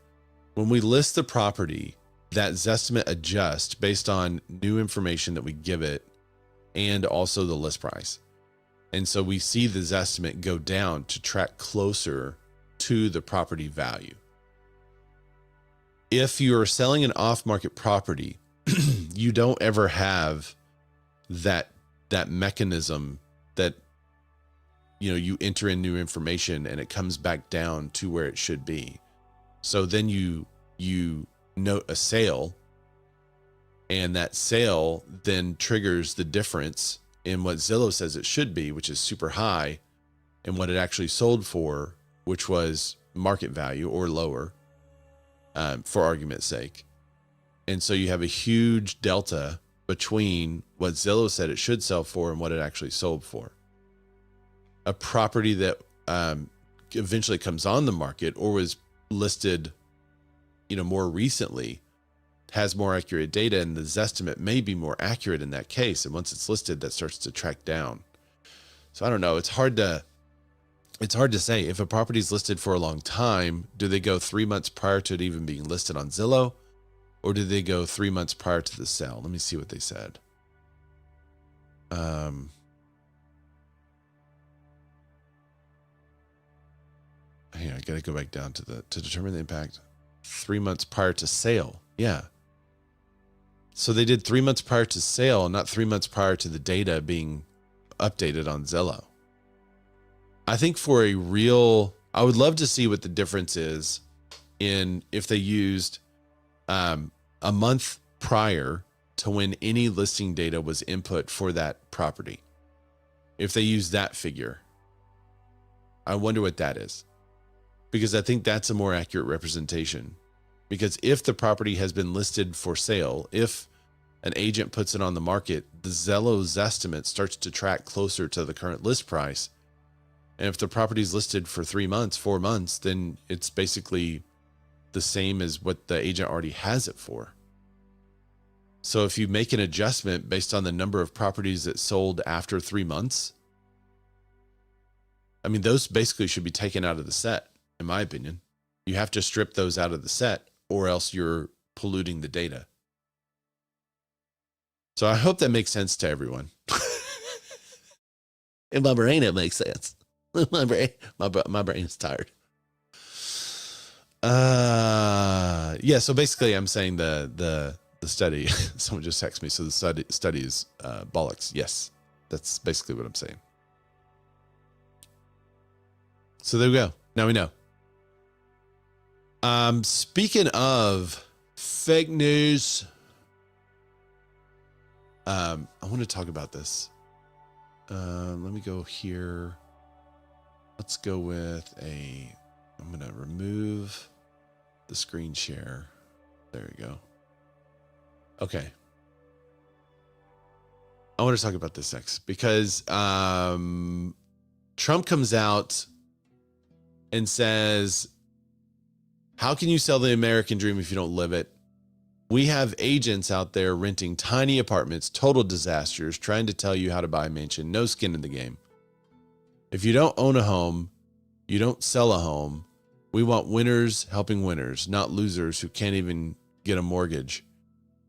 When we list the property, that Zestimate adjusts based on new information that we give it and also the list price. And so we see the Zestimate go down to track closer to the property value. If you're selling an off-market property, you don't ever have that mechanism that, you know, you enter in new information and it comes back down to where it should be. So then you note a sale, and that sale then triggers the difference in what Zillow says it should be, which is super high, and what it actually sold for, which was market value or lower, for argument's sake. And so you have a huge delta between what Zillow said it should sell for and what it actually sold for. A property that eventually comes on the market or was listed, you know, more recently, has more accurate data, and the Zestimate may be more accurate in that case. And once it's listed, that starts to track down. So I don't know. It's hard to say. If a property is listed for a long time, do they go 3 months prior to it even being listed on Zillow, or do they go 3 months prior to the sale? Let me see what they said. Hang on, I got to go back down to determine the impact. 3 months prior to sale. Yeah. So they did 3 months prior to sale, not 3 months prior to the data being updated on Zillow. I think for a real, I would love to see what the difference is in if they used a month prior to when any listing data was input for that property. If they use that figure, I wonder what that is, because I think that's a more accurate representation. Because if the property has been listed for sale, if an agent puts it on the market, the Zillow's estimate starts to track closer to the current list price. And if the property is listed for 3 months, 4 months, then it's basically the same as what the agent already has it for. So if you make an adjustment based on the number of properties that sold after 3 months, I mean, those basically should be taken out of the set, in my opinion. You have to strip those out of the set, or else you're polluting the data. So I hope that makes sense to everyone. In my brain, it makes sense. My brain is tired. Yeah. So basically, I'm saying the study. Someone just texted me. So the study is bollocks. Yes, that's basically what I'm saying. So there we go. Now we know. Speaking of fake news, I want to talk about this. Let me go here. Let's go with I'm going to remove the screen share. There we go. Okay. I want to talk about this next because Trump comes out and says, how can you sell the American dream if you don't live it? We have agents out there renting tiny apartments, total disasters, trying to tell you how to buy a mansion, no skin in the game. If you don't own a home, you don't sell a home. We want winners helping winners, not losers who can't even get a mortgage.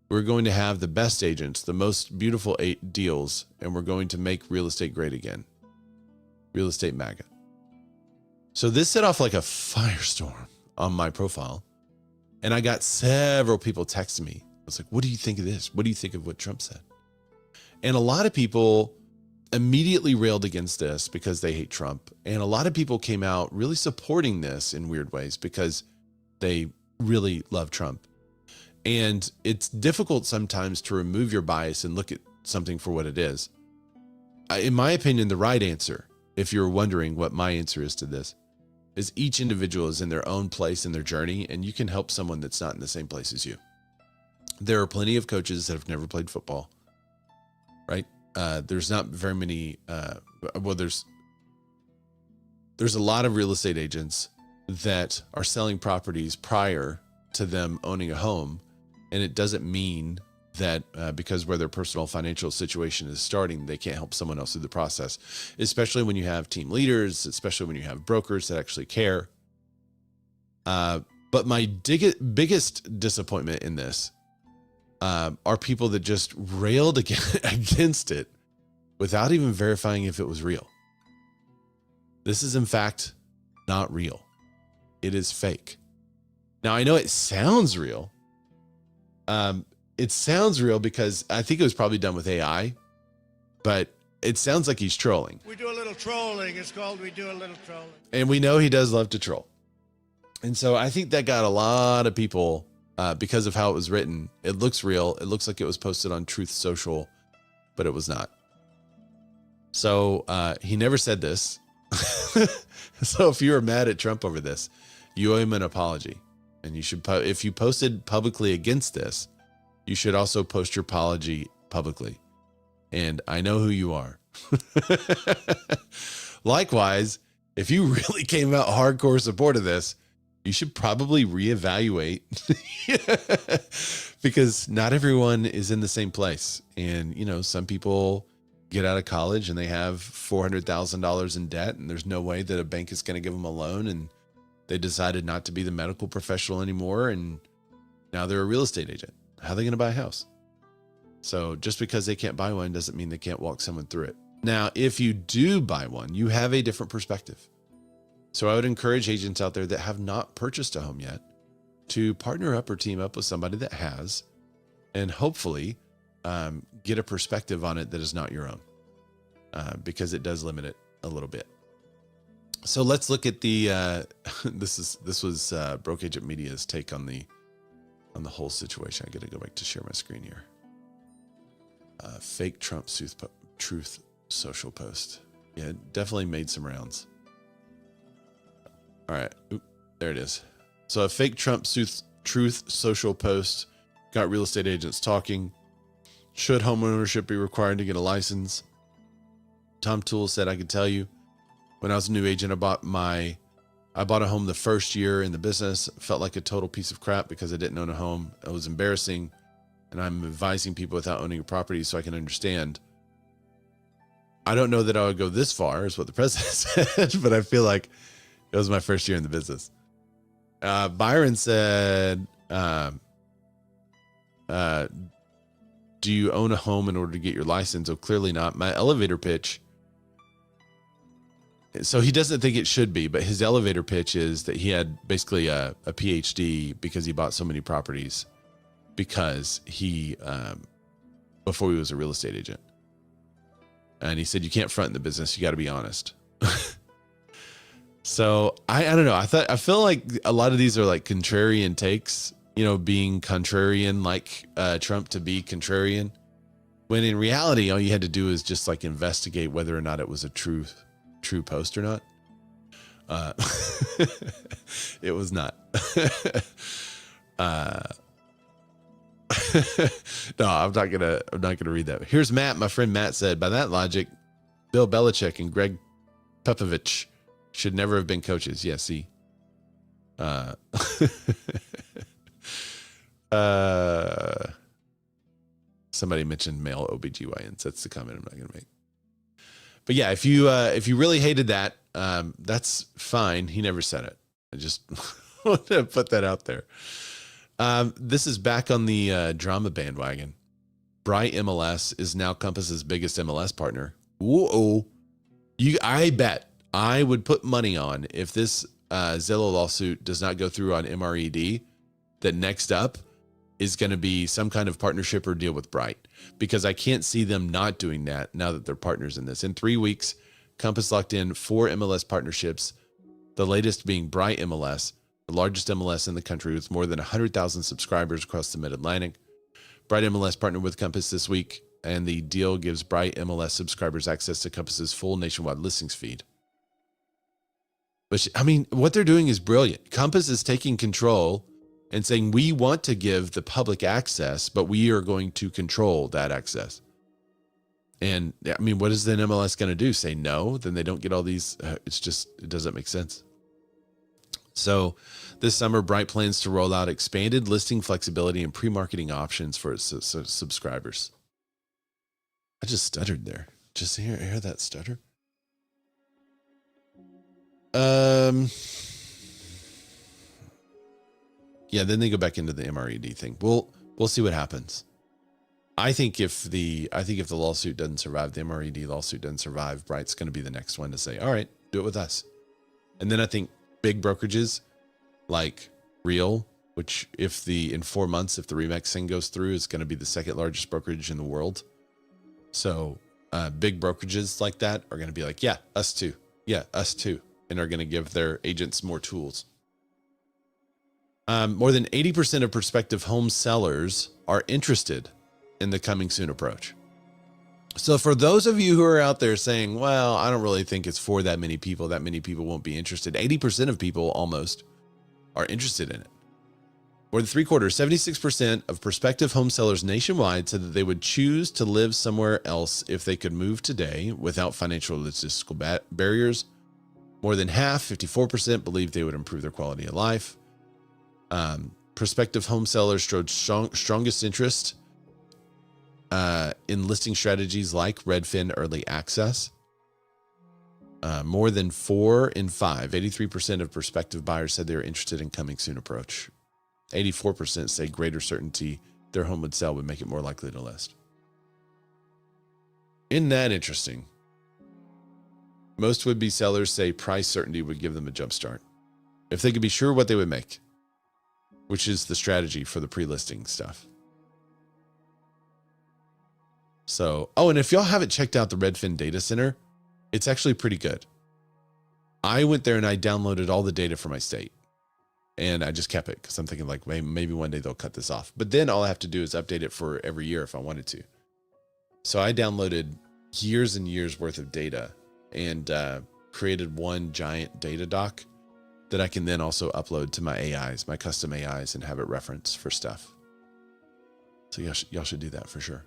We're going to have the best agents, the most beautiful deals, and we're going to make real estate great again. Real estate MAGA. So this set off like a firestorm on my profile. And I got several people texting me. I was like, what do you think of this? What do you think of what Trump said? And a lot of people immediately railed against this because they hate Trump. And a lot of people came out really supporting this in weird ways because they really love Trump. And it's difficult sometimes to remove your bias and look at something for what it is. In my opinion, the right answer, if you're wondering what my answer is to this, is each individual is in their own place in their journey, and you can help someone that's not in the same place as you. There are plenty of coaches that have never played football, right? There's not very many. There's a lot of real estate agents that are selling properties prior to them owning a home, And it doesn't mean that because where their personal financial situation is starting, they can't help someone else through the process, especially when you have team leaders, especially when you have brokers that actually care. But my biggest disappointment in this are people that just railed against it without even verifying if it was real. This is in fact not real. It is fake. Now I know it sounds real. It sounds real because I think it was probably done with AI, but it sounds like he's trolling. We do a little trolling. It's called we do a little trolling. And we know he does love to troll. And so I think that got a lot of people, because of how it was written. It looks real. It looks like it was posted on Truth Social, but it was not. So he never said this. So if you were mad at Trump over this, you owe him an apology. And you should, if you posted publicly against this, you should also post your apology publicly. And I know who you are. Likewise, if you really came out hardcore support of this, you should probably reevaluate because not everyone is in the same place. And, you know, some people get out of college and they have $400,000 in debt and there's no way that a bank is going to give them a loan. And they decided not to be the medical professional anymore. And now they're a real estate agent. How are they going to buy a house? So just because they can't buy one doesn't mean they can't walk someone through it. Now, if you do buy one, you have a different perspective. So I would encourage agents out there that have not purchased a home yet to partner up or team up with somebody that has, and hopefully get a perspective on it that is not your own, because it does limit it a little bit. So let's look at the, this was Broke Agent Media's take on the whole situation. I got to go back to share my screen here. Fake Trump Truth Social post. Yeah, it definitely made some rounds. All right. Oop, there it is. So a fake Trump Truth Social post got real estate agents talking. Should homeownership be required to get a license? Tom Toole said, I can tell you, when I was a new agent, I bought a home the first year in the business. Felt like a total piece of crap because I didn't own a home. It was embarrassing. And I'm advising people without owning a property so I can understand. I don't know that I would go this far, is what the president said, but I feel like it was my first year in the business. Byron said, do you own a home in order to get your license? Oh, clearly not. My elevator pitch. So he doesn't think it should be, but his elevator pitch is that he had basically a PhD because he bought so many properties because he, before he was a real estate agent. And he said, you can't front in the business. You got to be honest. So I don't know. I feel like a lot of these are like contrarian takes, you know, being contrarian, like Trump to be contrarian, when in reality, all you had to do is just like investigate whether or not it was a true post or not. It was not. No, I'm not gonna read that. Here's Matt. My friend Matt said, by that logic, Bill Belichick and Greg Popovich should never have been coaches. Yeah, see. Somebody mentioned male OBGYNs. That's the comment I'm not gonna make. But yeah, if you really hated that, that's fine. He never said it. I just want to put that out there. This is back on the drama bandwagon. Bright MLS is now Compass's biggest MLS partner. Whoa. I bet I would put money on, if this Zillow lawsuit does not go through on MRED, that next up is going to be some kind of partnership or deal with Bright, because I can't see them not doing that now that they're partners in this. In 3 weeks, Compass locked in 4 MLS partnerships, the latest being Bright MLS, the largest MLS in the country with more than 100,000 subscribers across the Mid-Atlantic. Bright MLS partnered with Compass this week, and the deal gives Bright MLS subscribers access to Compass's full nationwide listings feed. But I mean, what they're doing is brilliant. Compass is taking control and saying, we want to give the public access, but we are going to control that access. And I mean, what is the MLS going to do? Say no? Then they don't get all these. It doesn't make sense. So this summer, Bright plans to roll out expanded listing flexibility and pre-marketing options for its subscribers. I just stuttered there. Just hear that stutter? Yeah, then they go back into the MRED thing. We'll see what happens. I think if the lawsuit doesn't survive, the MRED lawsuit doesn't survive, Bright's going to be the next one to say, all right, do it with us. And then I think big brokerages like Real, which in 4 months, if the Remix thing goes through, is going to be the second largest brokerage in the world. So big brokerages like that are going to be like, yeah, us too. Yeah, us too. And are going to give their agents more tools. More than 80% of prospective home sellers are interested in the coming soon approach. So for those of you who are out there saying, well, I don't really think it's for that many people won't be interested. 80% of people almost are interested in it. More than 3/4, 76% of prospective home sellers nationwide said that they would choose to live somewhere else if they could move today without financial or logistical barriers. More than half, 54%, believe they would improve their quality of life. Prospective home sellers showed strongest interest in listing strategies like Redfin early access. More than 4 in 5, 83% of prospective buyers said they were interested in coming soon approach. 84% say greater certainty their home would sell would make it more likely to list. Isn't that interesting? Most would-be sellers say price certainty would give them a jump start if they could be sure what they would make, which is the strategy for the pre-listing stuff. So, and if y'all haven't checked out the Redfin data center, it's actually pretty good. I went there and I downloaded all the data for my state. And I just kept it because I'm thinking like, maybe one day they'll cut this off. But then all I have to do is update it for every year if I wanted to. So I downloaded years and years worth of data and created one giant data doc that I can then also upload to my AIs, my custom AIs, and have it reference for stuff. So y'all should do that for sure.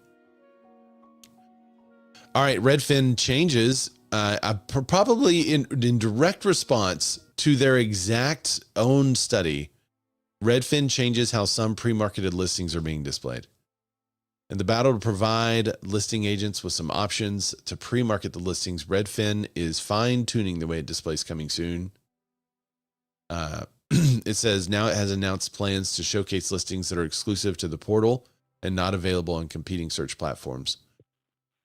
All right, Redfin changes, probably in direct response to their exact own study. Redfin changes how some pre-marketed listings are being displayed. In the battle to provide listing agents with some options to pre-market the listings, Redfin is fine-tuning the way it displays coming soon. It says now it has announced plans to showcase listings that are exclusive to the portal and not available on competing search platforms.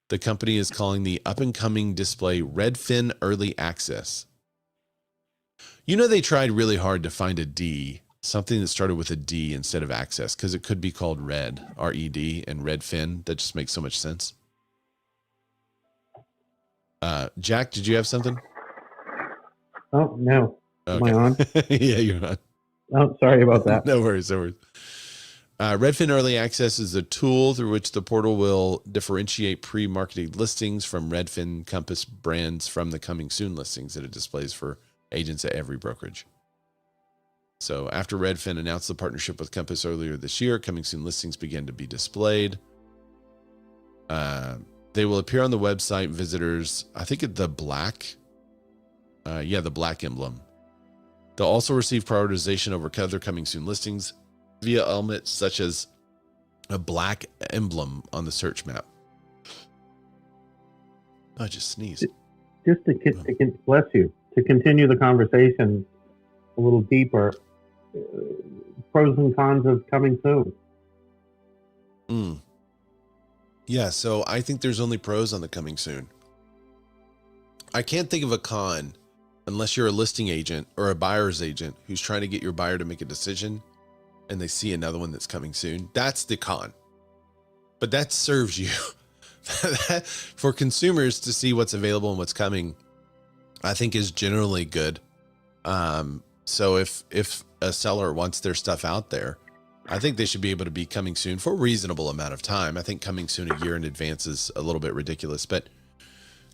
The company is calling the up-and-coming display Redfin Early Access. You know, they tried really hard to find a D, something that started with a D instead of access, because it could be called Red, R-E-D, and Redfin. That just makes so much sense. Jack, did you have something? Oh, no. Okay. Am I on? Yeah, you're on. Oh, sorry about that. No worries. Redfin Early Access is a tool through which the portal will differentiate pre-marketed listings from Redfin Compass brands from the coming soon listings that it displays for agents at every brokerage. So after Redfin announced the partnership with Compass earlier this year, coming soon listings began to be displayed. They will appear on the website visitors, I think the black, the black emblem. They'll also receive prioritization over other coming soon listings via elements such as a black emblem on the search map. I just sneezed. Just to bless you, to continue the conversation a little deeper, pros and cons of coming soon. Yeah, so I think there's only pros on the coming soon. I can't think of a con unless you're a listing agent or a buyer's agent who's trying to get your buyer to make a decision and they see another one that's coming soon. That's the con. But that serves you. For consumers to see what's available and what's coming, I think is generally good. So if a seller wants their stuff out there, I think they should be able to be coming soon for a reasonable amount of time. I think coming soon a year in advance is a little bit ridiculous, but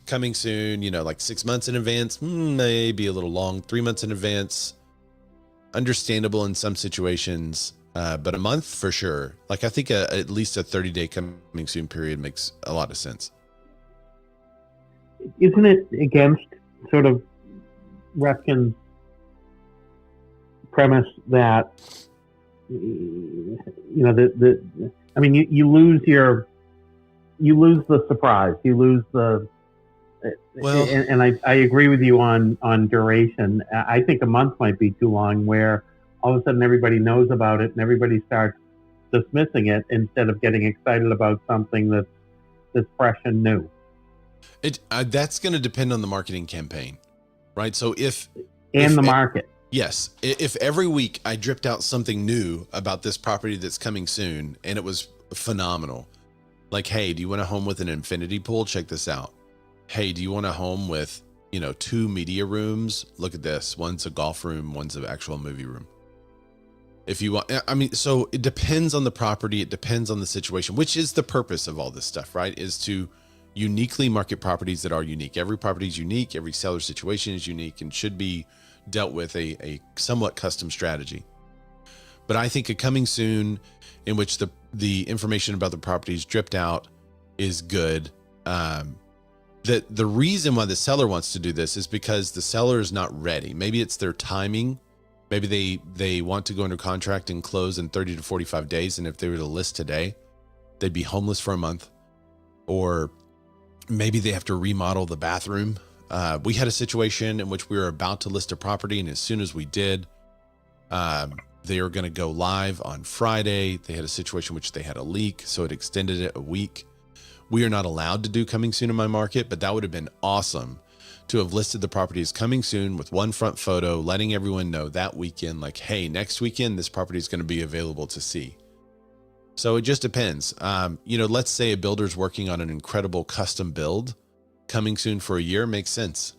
coming soon, like 6 months in advance, maybe a little long. 3 months in advance, understandable in some situations, but a month for sure. Like I think at least a 30-day coming soon period makes a lot of sense. Isn't it against sort of Refkin's premise that I mean, you lose the surprise, you lose the. Well, and I agree with you on duration. I think a month might be too long, where all of a sudden everybody knows about it and everybody starts dismissing it instead of getting excited about something that's fresh and new. That's going to depend on the marketing campaign, right? So if the market. Yes. If every week I dripped out something new about this property that's coming soon and it was phenomenal, like, hey, do you want a home with an infinity pool? Check this out. Hey, do you want a home with, 2 media rooms? Look at this. One's a golf room, one's an actual movie room. If you want, so it depends on the property. It depends on the situation, which is the purpose of all this stuff, right? Is to uniquely market properties that are unique. Every property is unique. Every seller situation is unique and should be dealt with a somewhat custom strategy. But I think a coming soon in which the information about the properties dripped out is good. The reason why the seller wants to do this is because the seller is not ready. Maybe it's their timing. Maybe they want to go under contract and close in 30 to 45 days. And if they were to list today, they'd be homeless for a month. Or maybe they have to remodel the bathroom. We had a situation in which we were about to list a property. And as soon as we did, they were going to go live on Friday. They had a situation in which they had a leak, so it extended it a week. We are not allowed to do coming soon in my market, but that would have been awesome to have listed the property as coming soon with one front photo, letting everyone know that weekend, like, hey, next weekend, this property is going to be available to see. So it just depends. Let's say a builder's working on an incredible custom build. Coming soon for a year makes sense.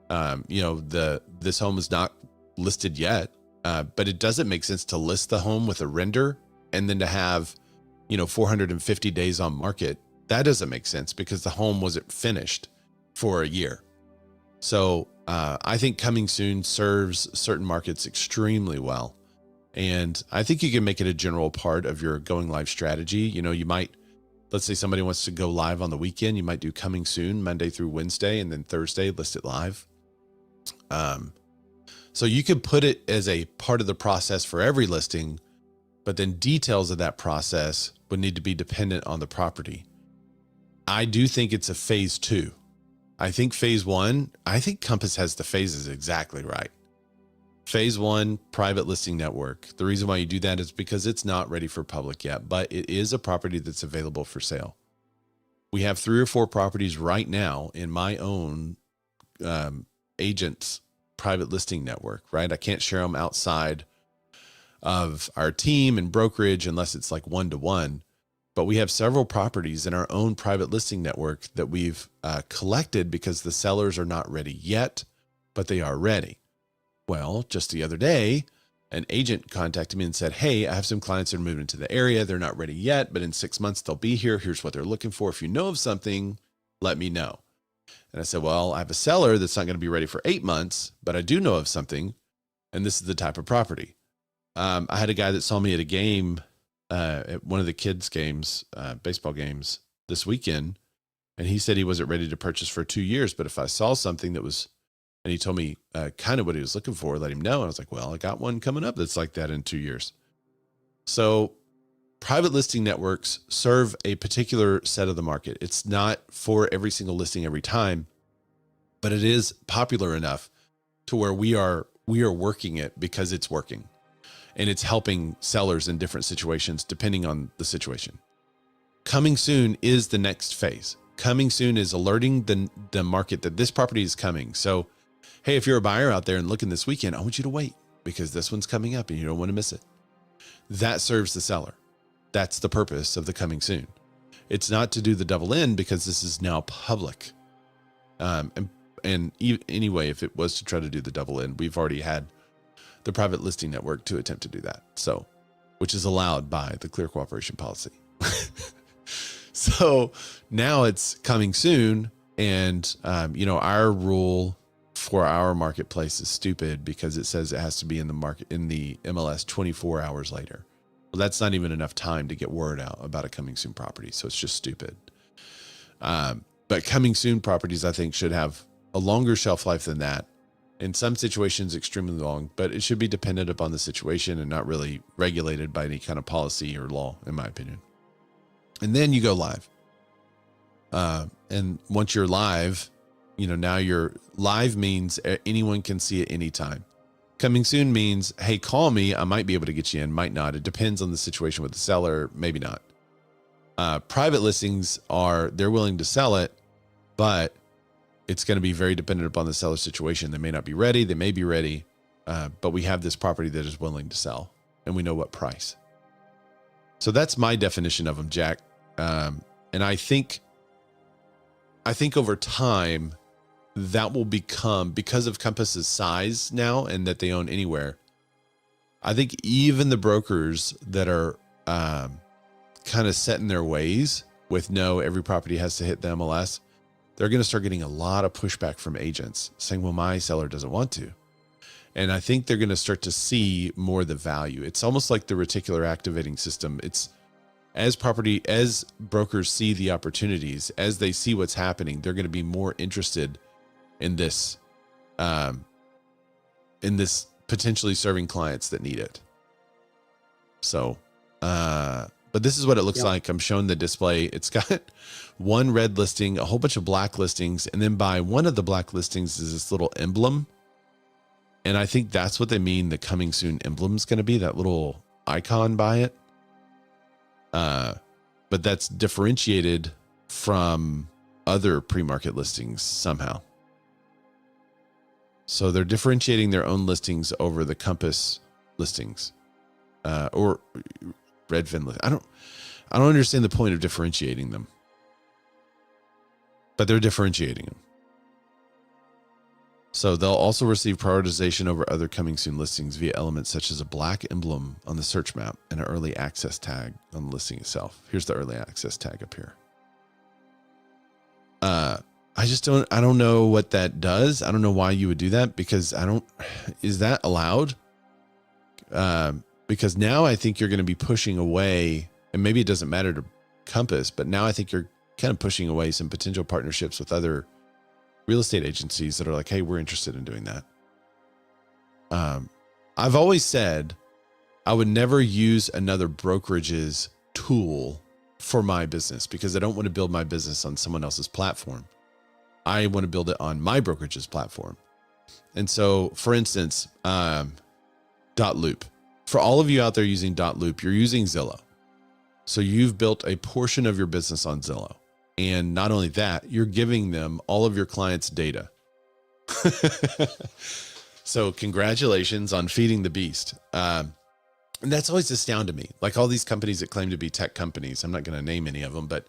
This home is not listed yet, but it doesn't make sense to list the home with a render and then to have 450 days on market. That doesn't make sense because the home wasn't finished for a year. So I think coming soon serves certain markets extremely well. And I think you can make it a general part of your going live strategy. You might, let's say somebody wants to go live on the weekend. You might do coming soon Monday through Wednesday, and then Thursday list it live. So you could put it as a part of the process for every listing, but then details of that process would need to be dependent on the property. I do think it's a phase 2. I think phase 1, I think Compass has the phases exactly right. Phase 1, private listing network. The reason why you do that is because it's not ready for public yet, but it is a property that's available for sale. We have 3 or 4 properties right now in my own agent's private listing network, right? I can't share them outside of our team and brokerage unless it's like 1-to-1. But we have several properties in our own private listing network that we've collected because the sellers are not ready yet, but they are ready. Well, just the other day, an agent contacted me and said, hey, I have some clients that are moving into the area. They're not ready yet, but in 6 months they'll be here. Here's what they're looking for. If you know of something, let me know. And I said, well, I have a seller that's not going to be ready for 8 months, but I do know of something. And this is the type of property. I had a guy that saw me at a game, at one of the kids' games, baseball games this weekend. And he said he wasn't ready to purchase for 2 years, but if I saw something that was, and he told me kind of what he was looking for, let him know. And I was like, well, I got one coming up that's like that in 2 years. So private listing networks serve a particular set of the market. It's not for every single listing every time, but it is popular enough to where we are working it because it's working. And it's helping sellers in different situations, depending on the situation. Coming soon is the next phase. Coming soon is alerting the market that this property is coming. So, hey, if you're a buyer out there and looking this weekend, I want you to wait because this one's coming up and you don't want to miss it. That serves the seller. That's the purpose of the coming soon. It's not to do the double end because this is now public. Anyway, if it was to try to do the double end, we've already had the private listing network to attempt to do that. So, which is allowed by the clear cooperation policy. So now it's coming soon. And, our rule for our marketplace is stupid because it says it has to be in the market, in the MLS 24 hours later. Well, that's not even enough time to get word out about a coming soon property. So it's just stupid. But coming soon properties, I think, should have a longer shelf life than that. In some situations, extremely long, but it should be dependent upon the situation and not really regulated by any kind of policy or law, in my opinion. And then you go live. And once you're live, now you're live means anyone can see it anytime. Coming soon means, hey, call me. I might be able to get you in, might not. It depends on the situation with the seller, maybe not. Private listings they're willing to sell it, but it's going to be very dependent upon the seller situation. They may not be ready. They may be ready. But we have this property that is willing to sell and we know what price. So that's my definition of them, Jack. And I think over time that will become, because of Compass's size now and that they own anywhere. I think even the brokers that are, kind of set in their ways with every property has to hit the MLS. They're going to start getting a lot of pushback from agents saying, well, my seller doesn't want to. And I think they're going to start to see more the value. It's almost like the reticular activating system. It's as brokers see the opportunities, as they see what's happening, they're going to be more interested in this potentially serving clients that need it. So, but this is what it looks like. I'm showing the display. It's got one red listing, a whole bunch of black listings, and then by one of the black listings is this little emblem. And I think that's what they mean the coming soon emblem is going to be, that little icon by it. But that's differentiated from other pre-market listings somehow. So they're differentiating their own listings over the Compass listings, or Redfin. I don't understand the point of differentiating them, but they're differentiating them. So they'll also receive prioritization over other coming soon listings via elements such as a black emblem on the search map and an early access tag on the listing itself. Here's the early access tag up here. I don't know what that does. I don't know why you would do that, because is that allowed? Because now I think you're going to be pushing away, and maybe it doesn't matter to Compass, but now I think you're kind of pushing away some potential partnerships with other real estate agencies that are like, hey, we're interested in doing that. I've always said I would never use another brokerage's tool for my business, because I don't want to build my business on someone else's platform. I want to build it on my brokerage's platform. And so, for instance, .loop. For all of you out there using .loop, you're using Zillow. So you've built a portion of your business on Zillow. And not only that, you're giving them all of your clients' data. So congratulations on feeding the beast. And that's always astounded me. Like all these companies that claim to be tech companies, I'm not going to name any of them, but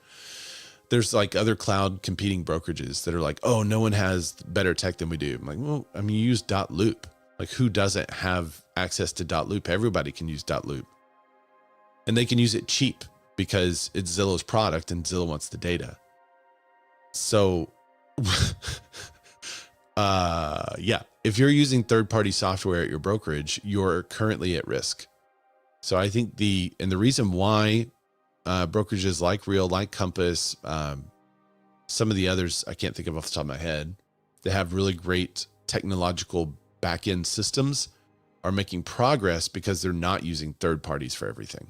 there's like other cloud competing brokerages that are like, oh, no one has better tech than we do. I'm like, well, I mean, you use .loop. Like who doesn't have access to .loop? Everybody can use .loop. And they can use it cheap because it's Zillow's product and Zillow wants the data. So, yeah, if you're using third-party software at your brokerage, you're currently at risk. So I think the reason why brokerages like Real, like Compass, some of the others I can't think of off the top of my head, they have really great technological back-end systems, are making progress because they're not using third parties for everything.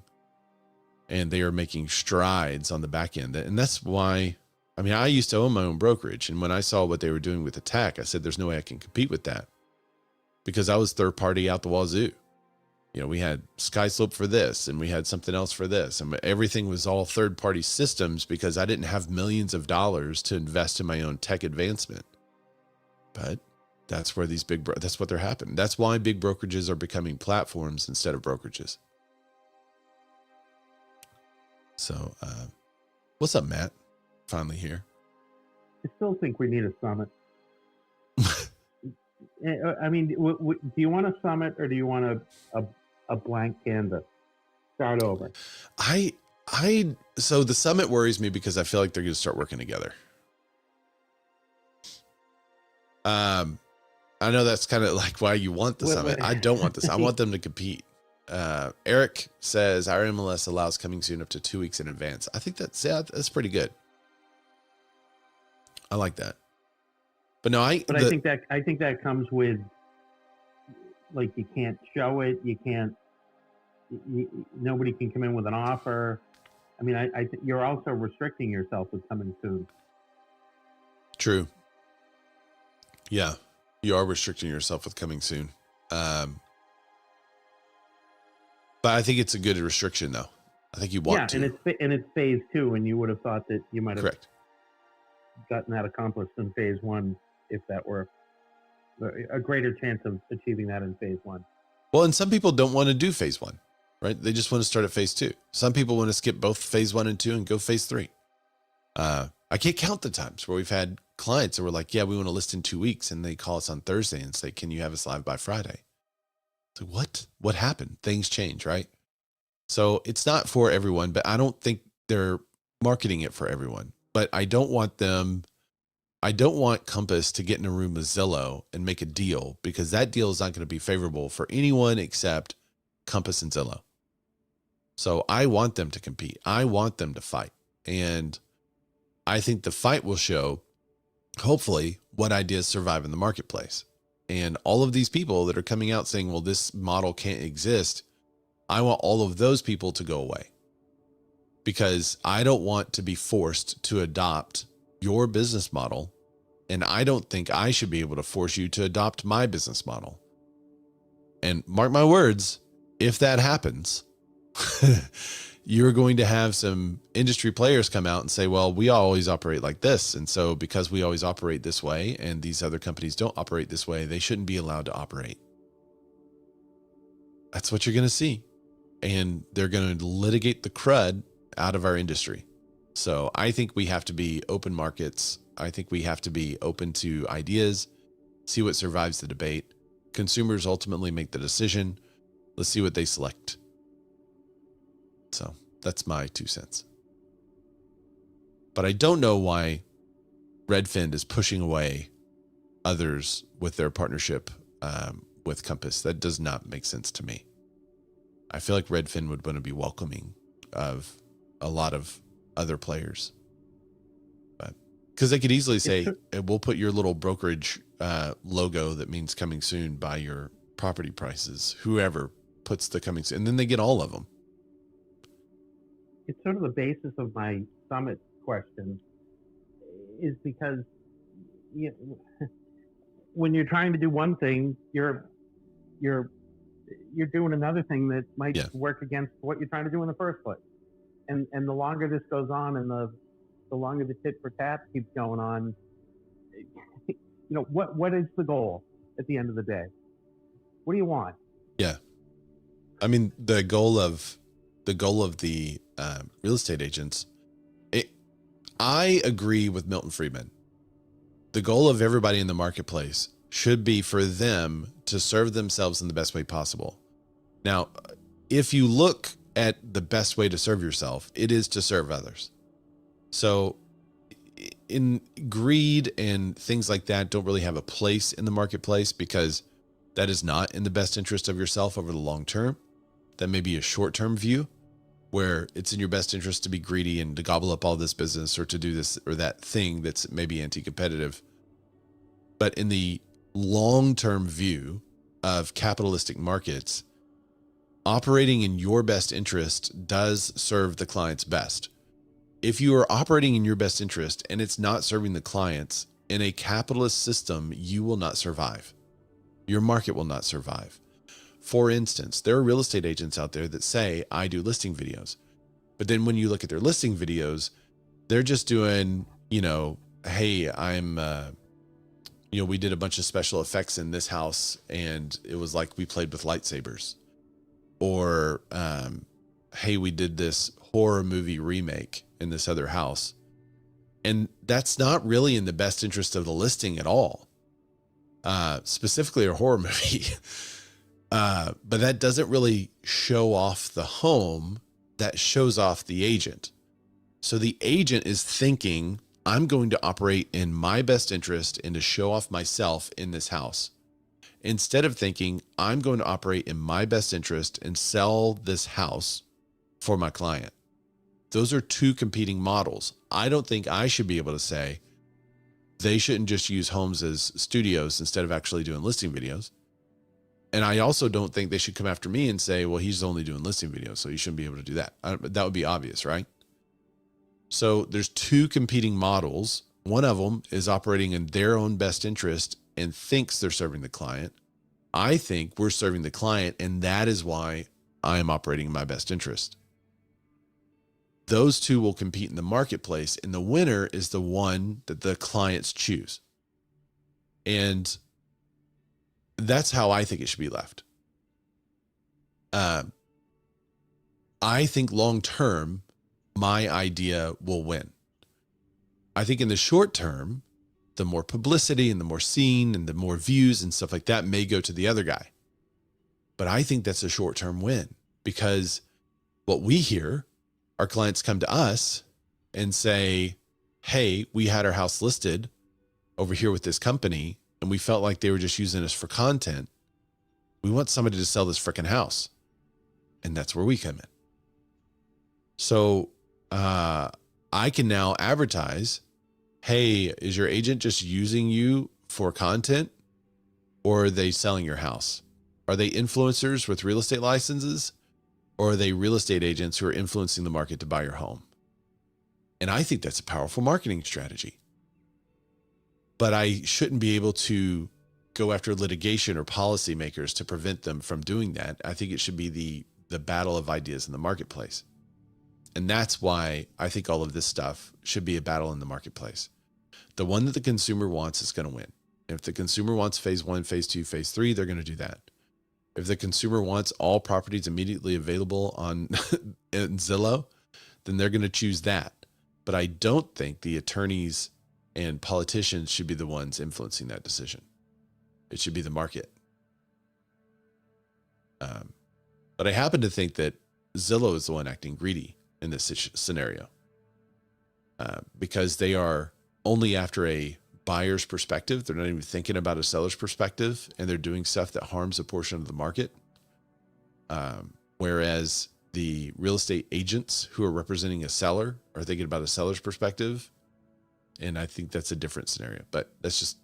And they are making strides on the back end. And that's why, I mean, I used to own my own brokerage. And when I saw what they were doing with the tech, I said, there's no way I can compete with that, because I was third party out the wazoo. You know, we had SkySlope for this and we had something else for this. And everything was all third party systems because I didn't have millions of dollars to invest in my own tech advancement. But that's where that's what they're happening. That's why big brokerages are becoming platforms instead of brokerages. So, what's up, Matt? Finally here. I still think we need a summit. I mean, do you want a summit or do you want a blank canvas? Start over. So the summit worries me because I feel like they're going to start working together. I know that's kind of like why you want the summit. I don't want this. I want them to compete. Eric says our MLS allows coming soon up to 2 weeks in advance. I think that's pretty good. I like that. But no, I think that comes with, like, you can't show it. You can't. Nobody can come in with an offer. I mean, you're also restricting yourself with coming soon. True. Yeah, you are restricting yourself with coming soon. But I think it's a good restriction, though. I think you want to. And it's phase 2, and you would have thought that you might have gotten that accomplished in phase 1 if that were a greater chance of achieving that in phase 1. Well, and some people don't want to do phase 1, right? They just want to start at phase 2. Some people want to skip both phase 1 and 2 and go phase 3. I can't count the times where we've had clients that were like, yeah, we want to list in 2 weeks. And they call us on Thursday and say, can you have us live by Friday? It's like, what happened? Things change, right? So it's not for everyone, but I don't think they're marketing it for everyone. But I don't want Compass to get in a room with Zillow and make a deal, because that deal is not going to be favorable for anyone except Compass and Zillow. So I want them to compete. I want them to fight. And I think the fight will show, hopefully, what ideas survive in the marketplace. And all of these people that are coming out saying, well, this model can't exist, I want all of those people to go away, because I don't want to be forced to adopt your business model. And I don't think I should be able to force you to adopt my business model. And mark my words, if that happens, you're going to have some industry players come out and say, well, we always operate like this. And so because we always operate this way and these other companies don't operate this way, they shouldn't be allowed to operate. That's what you're going to see. And they're going to litigate the crud out of our industry. So I think we have to be open markets. I think we have to be open to ideas, see what survives the debate. Consumers ultimately make the decision. Let's see what they select. So that's my 2 cents. But I don't know why Redfin is pushing away others with their partnership with Compass. That does not make sense to me. I feel like Redfin would want to be welcoming of a lot of other players. But because they could easily say, we'll put your little brokerage logo that means coming soon by your property prices, whoever puts the coming soon, and then they get all of them. It's sort of the basis of my summit question, is because when you're trying to do one thing, you're doing another thing that might work against what you're trying to do in the first place. And the longer this goes on, and the longer the tit for tat keeps going on, what is the goal at the end of the day? What do you want? Yeah. I mean, the goal of the real estate agents, I agree with Milton Friedman. The goal of everybody in the marketplace should be for them to serve themselves in the best way possible. Now, if you look at the best way to serve yourself, it is to serve others. So in greed and things like that don't really have a place in the marketplace, because that is not in the best interest of yourself over the long term. That may be a short-term view where it's in your best interest to be greedy and to gobble up all this business or to do this or that thing that's maybe anti-competitive. But in the long-term view of capitalistic markets, operating in your best interest does serve the clients best. If you are operating in your best interest and it's not serving the clients, in a capitalist system, you will not survive. Your market will not survive. For instance, there are real estate agents out there that say, I do listing videos. But then when you look at their listing videos, they're just doing, hey, we did a bunch of special effects in this house and it was like we played with lightsabers. Or, hey, we did this horror movie remake in this other house. And that's not really in the best interest of the listing at all. Specifically a horror movie. But that doesn't really show off the home. That shows off the agent. So the agent is thinking, I'm going to operate in my best interest and to show off myself in this house, instead of thinking, I'm going to operate in my best interest and sell this house for my client. Those are two competing models. I don't think I should be able to say, they shouldn't just use homes as studios instead of actually doing listing videos. And I also don't think they should come after me and say, well, he's only doing listing videos, so you shouldn't be able to do that. That would be obvious, right? So there's two competing models. One of them is operating in their own best interest and thinks they're serving the client. I think we're serving the client, and that is why I am operating in my best interest. Those two will compete in the marketplace, and the winner is the one that the clients choose. And that's how I think it should be left. I think long term, my idea will win. I think in the short term, the more publicity and the more seen and the more views and stuff like that may go to the other guy. But I think that's a short-term win, because what we hear, our clients come to us and say, hey, we had our house listed over here with this company and we felt like they were just using us for content. We want somebody to sell this freaking house. And that's where we come in. So I can now advertise, hey, is your agent just using you for content, or are they selling your house? Are they influencers with real estate licenses, or are they real estate agents who are influencing the market to buy your home? And I think that's a powerful marketing strategy. But I shouldn't be able to go after litigation or policymakers to prevent them from doing that. I think it should be the battle of ideas in the marketplace. And that's why I think all of this stuff should be a battle in the marketplace. The one that the consumer wants is going to win. If the consumer wants phase 1, phase 2, phase 3, they're going to do that. If the consumer wants all properties immediately available on in Zillow, then they're going to choose that. But I don't think the attorneys and politicians should be the ones influencing that decision. It should be the market. But I happen to think that Zillow is the one acting greedy in this scenario, because they are only after a buyer's perspective. They're not even thinking about a seller's perspective, and they're doing stuff that harms a portion of the market. Whereas the real estate agents who are representing a seller are thinking about a seller's perspective. And I think that's a different scenario, but that's just,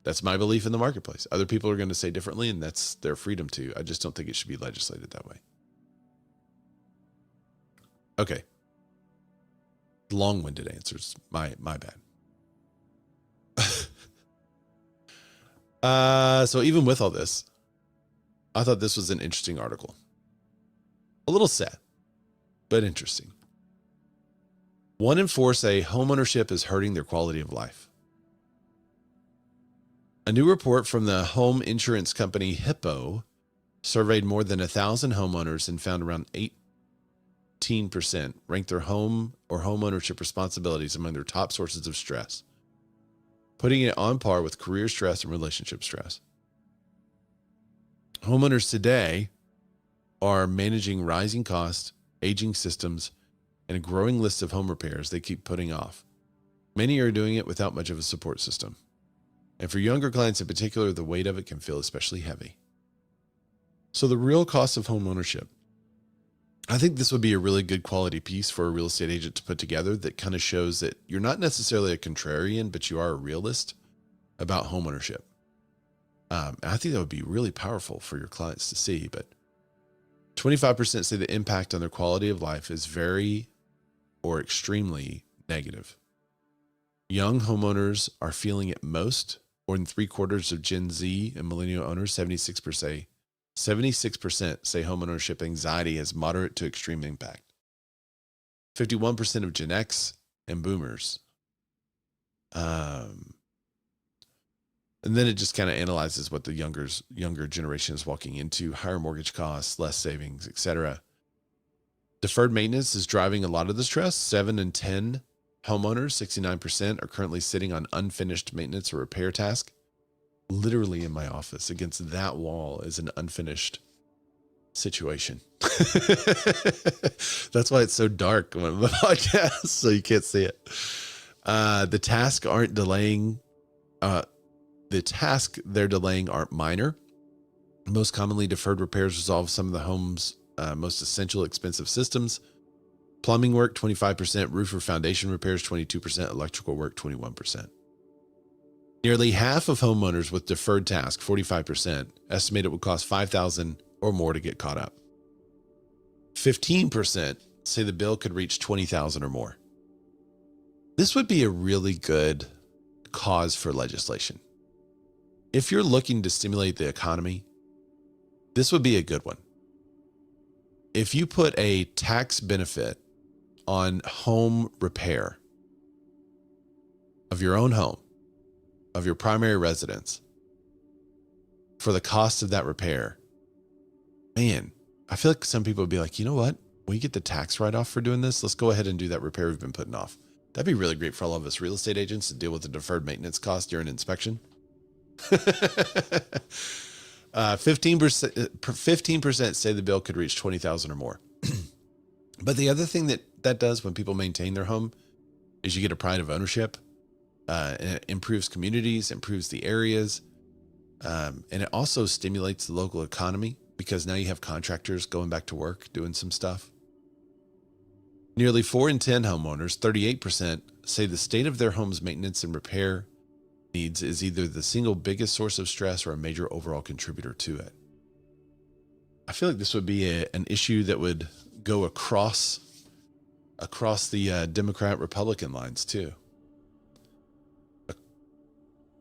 that's my belief in the marketplace. Other people are going to say differently, and that's their freedom to. I just don't think it should be legislated that way. Okay. Long-winded answers. My bad. So even with all this, I thought this was an interesting article. A little sad, but interesting. 1 in 4 say homeownership is hurting their quality of life. A new report from the home insurance company Hippo surveyed more than 1,000 homeowners and found around 18% ranked their home or homeownership responsibilities among their top sources of stress, putting it on par with career stress and relationship stress. Homeowners today are managing rising costs, aging systems, and a growing list of home repairs they keep putting off. Many are doing it without much of a support system. And for younger clients in particular, the weight of it can feel especially heavy. So the real cost of home ownership. I think this would be a really good quality piece for a real estate agent to put together that kind of shows that you're not necessarily a contrarian, but you are a realist about home ownership. I think that would be really powerful for your clients to see, but 25% say the impact on their quality of life is very or extremely negative. Young homeowners are feeling it most. More than 3/4 of Gen Z and millennial owners, 76% say homeownership anxiety has moderate to extreme impact. 51% of Gen X and boomers. And then it just kind of analyzes what the younger generation is walking into: higher mortgage costs, less savings, etc. Deferred maintenance is driving a lot of the stress. 7 in 10 homeowners, 69%, are currently sitting on unfinished maintenance or repair task. Literally in my office, against that wall is an unfinished situation. That's why it's so dark when I'm on the podcast, so you can't see it. The tasks they're delaying aren't minor. Most commonly, deferred repairs resolve some of the home's most essential expensive systems. Plumbing work, 25%, roof or foundation repairs, 22%, electrical work, 21%. Nearly half of homeowners with deferred task, 45%, estimate it would cost $5,000 or more to get caught up. 15% say the bill could reach $20,000 or more. This would be a really good cause for legislation. If you're looking to stimulate the economy, this would be a good one. If you put a tax benefit on home repair of your own home, of your primary residence, for the cost of that repair, man, I feel like some people would be like, you know what? We get the tax write-off for doing this. Let's go ahead and do that repair we've been putting off. That'd be really great for all of us real estate agents to deal with the deferred maintenance cost during inspection. 15% say the bill could reach $20,000 or more. But the other thing that does when people maintain their home is you get a pride of ownership. And it improves communities, improves the areas. And it also stimulates the local economy because now you have contractors going back to work, doing some stuff. Nearly 4 in 10 homeowners, 38%, say the state of their home's maintenance and repair needs is either the single biggest source of stress or a major overall contributor to it. I feel like this would be an issue that would go across the Democrat-Republican lines too.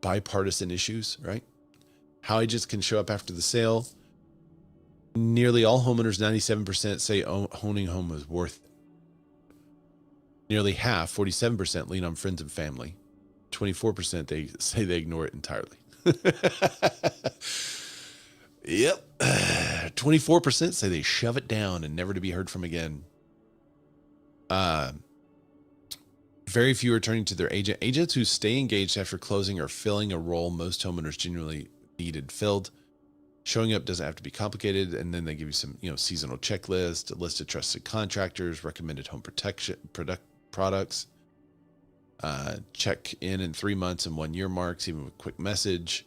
Bipartisan issues, right? How agents can show up after the sale. Nearly all homeowners, 97%, say owning a home is worth it. Nearly half, 47%, lean on friends and family. 24%, they say they ignore it entirely. Yep. 24% say they shove it down and never to be heard from again. Very few are turning to their agent. Agents who stay engaged after closing are filling a role most homeowners genuinely needed filled. Showing up doesn't have to be complicated, and then they give you some, seasonal checklist, a list of trusted contractors, recommended home protection products. Check in 3 months and 1 year marks, even with a quick message.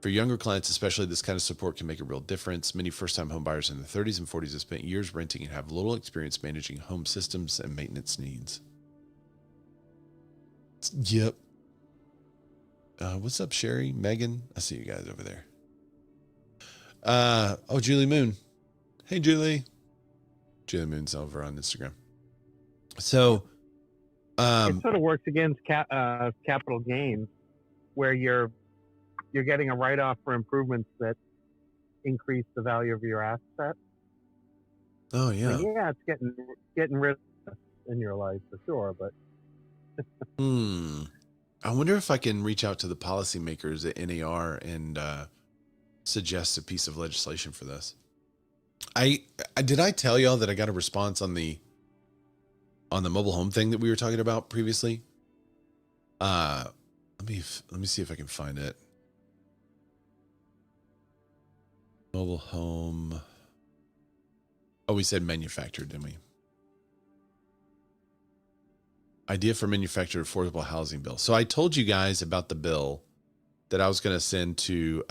For younger clients, especially, this kind of support can make a real difference. Many first-time home buyers in their 30s and 40s have spent years renting and have little experience managing home systems and maintenance needs. Yep. What's up, Sherry? Megan? I see you guys over there. Julie Moon. Hey, Julie. Julie Moon's over on Instagram. So, it sort of works against capital gains, where you're getting a write-off for improvements that increase the value of your asset. Oh yeah. Yeah, it's getting rid of in your life for sure, but. I wonder if I can reach out to the policymakers at NAR and suggest a piece of legislation for this. Did I tell y'all that I got a response on the mobile home thing that we were talking about previously? Let me see if I can find it. Mobile home. Oh, we said manufactured, didn't we? Idea for manufactured affordable housing bill. So I told you guys about the bill that I was going to send to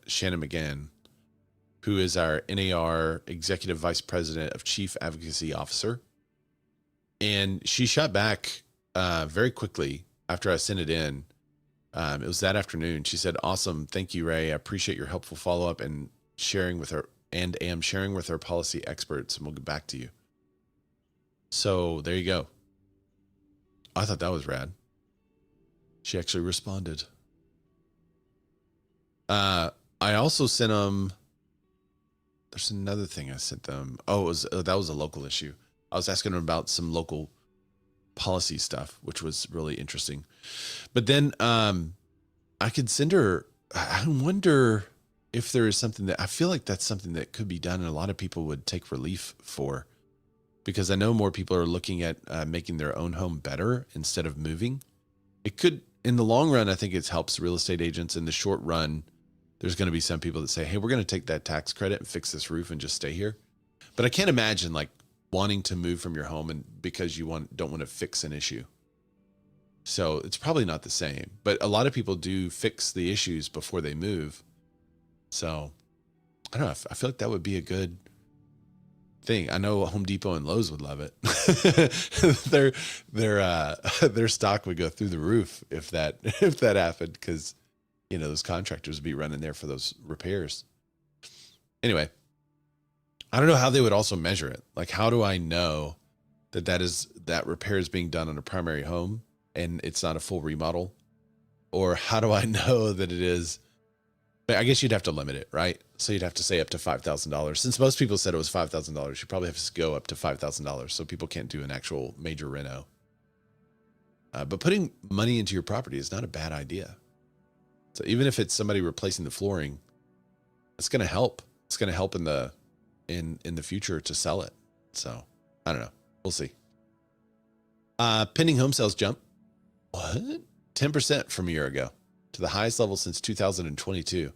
Shannon McGann, who is our NAR Executive Vice President of Chief Advocacy Officer. And she shot back very quickly after I sent it in. It was that afternoon. She said, "Awesome. Thank you, Ray. I appreciate your helpful follow-up and sharing with her, and am sharing with our policy experts, and we'll get back to you." So there you go. I thought that was rad. She actually responded. I also sent them. There's another thing I sent them. Oh, that was a local issue. I was asking them about some local policy stuff, which was really interesting. But then I could send her. I wonder if there is something that I feel like that's something that could be done, and a lot of people would take relief for. Because I know more people are looking at making their own home better instead of moving. It could, in the long run, I think it helps real estate agents. In the short run, there's going to be some people that say, "Hey, we're going to take that tax credit and fix this roof and just stay here." But I can't imagine like wanting to move from your home and because you don't want to fix an issue. So it's probably not the same. But a lot of people do fix the issues before they move. So I don't know. I feel like that would be a good thing. I know Home Depot and Lowe's would love it. Their stock would go through the roof if that happened, because those contractors would be running there for those repairs. Anyway, I don't know how they would also measure it. Like, how do I know that repair is being done on a primary home and it's not a full remodel? Or how do I know that it is? I guess you'd have to limit it, right? So you'd have to say up to $5,000. Since most people said it was $5,000, you probably have to go up to $5,000 so people can't do an actual major reno. But putting money into your property is not a bad idea. So even if it's somebody replacing the flooring, it's going to help. It's going to help in the future to sell it. So I don't know. We'll see. Pending home sales jump. What? 10% from a year ago to the highest level since 2022.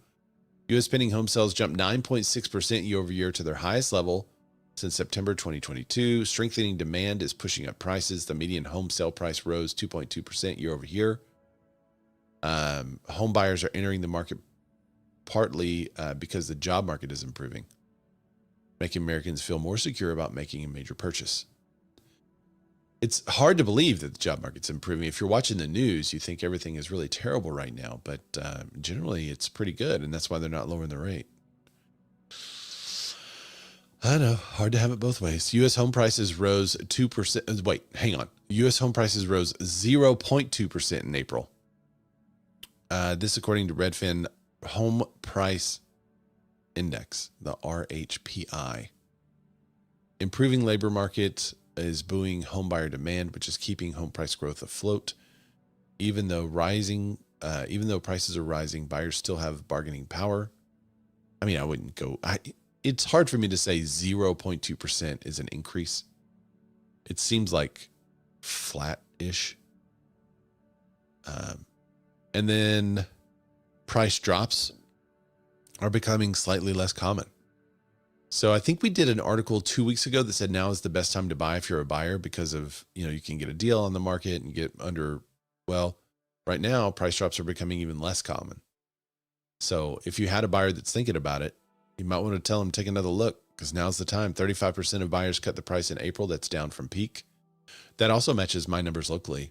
U.S. pending home sales jumped 9.6% year over year to their highest level since September 2022. Strengthening demand is pushing up prices. The median home sale price rose 2.2% year over year. Home buyers are entering the market partly because the job market is improving, making Americans feel more secure about making a major purchase. It's hard to believe that the job market's improving. If you're watching the news, you think everything is really terrible right now, but generally it's pretty good, and that's why they're not lowering the rate. I know, hard to have it both ways. U.S. home prices rose 2%. Wait, hang on. U.S. home prices rose 0.2% in April. This according to Redfin Home Price Index, the RHPI. Improving labor market is buoying homebuyer demand, which is keeping home price growth afloat. Even though prices are rising, buyers still have bargaining power. I mean, I wouldn't go. It's hard for me to say 0.2% is an increase. It seems like flat-ish. And then price drops are becoming slightly less common. So I think we did an article 2 weeks ago that said now is the best time to buy if you're a buyer because of, you can get a deal on the market and get under, well, right now price drops are becoming even less common. So if you had a buyer that's thinking about it, you might want to tell them, take another look, because now's the time. 35% of buyers cut the price in April. That's down from peak. That also matches my numbers locally.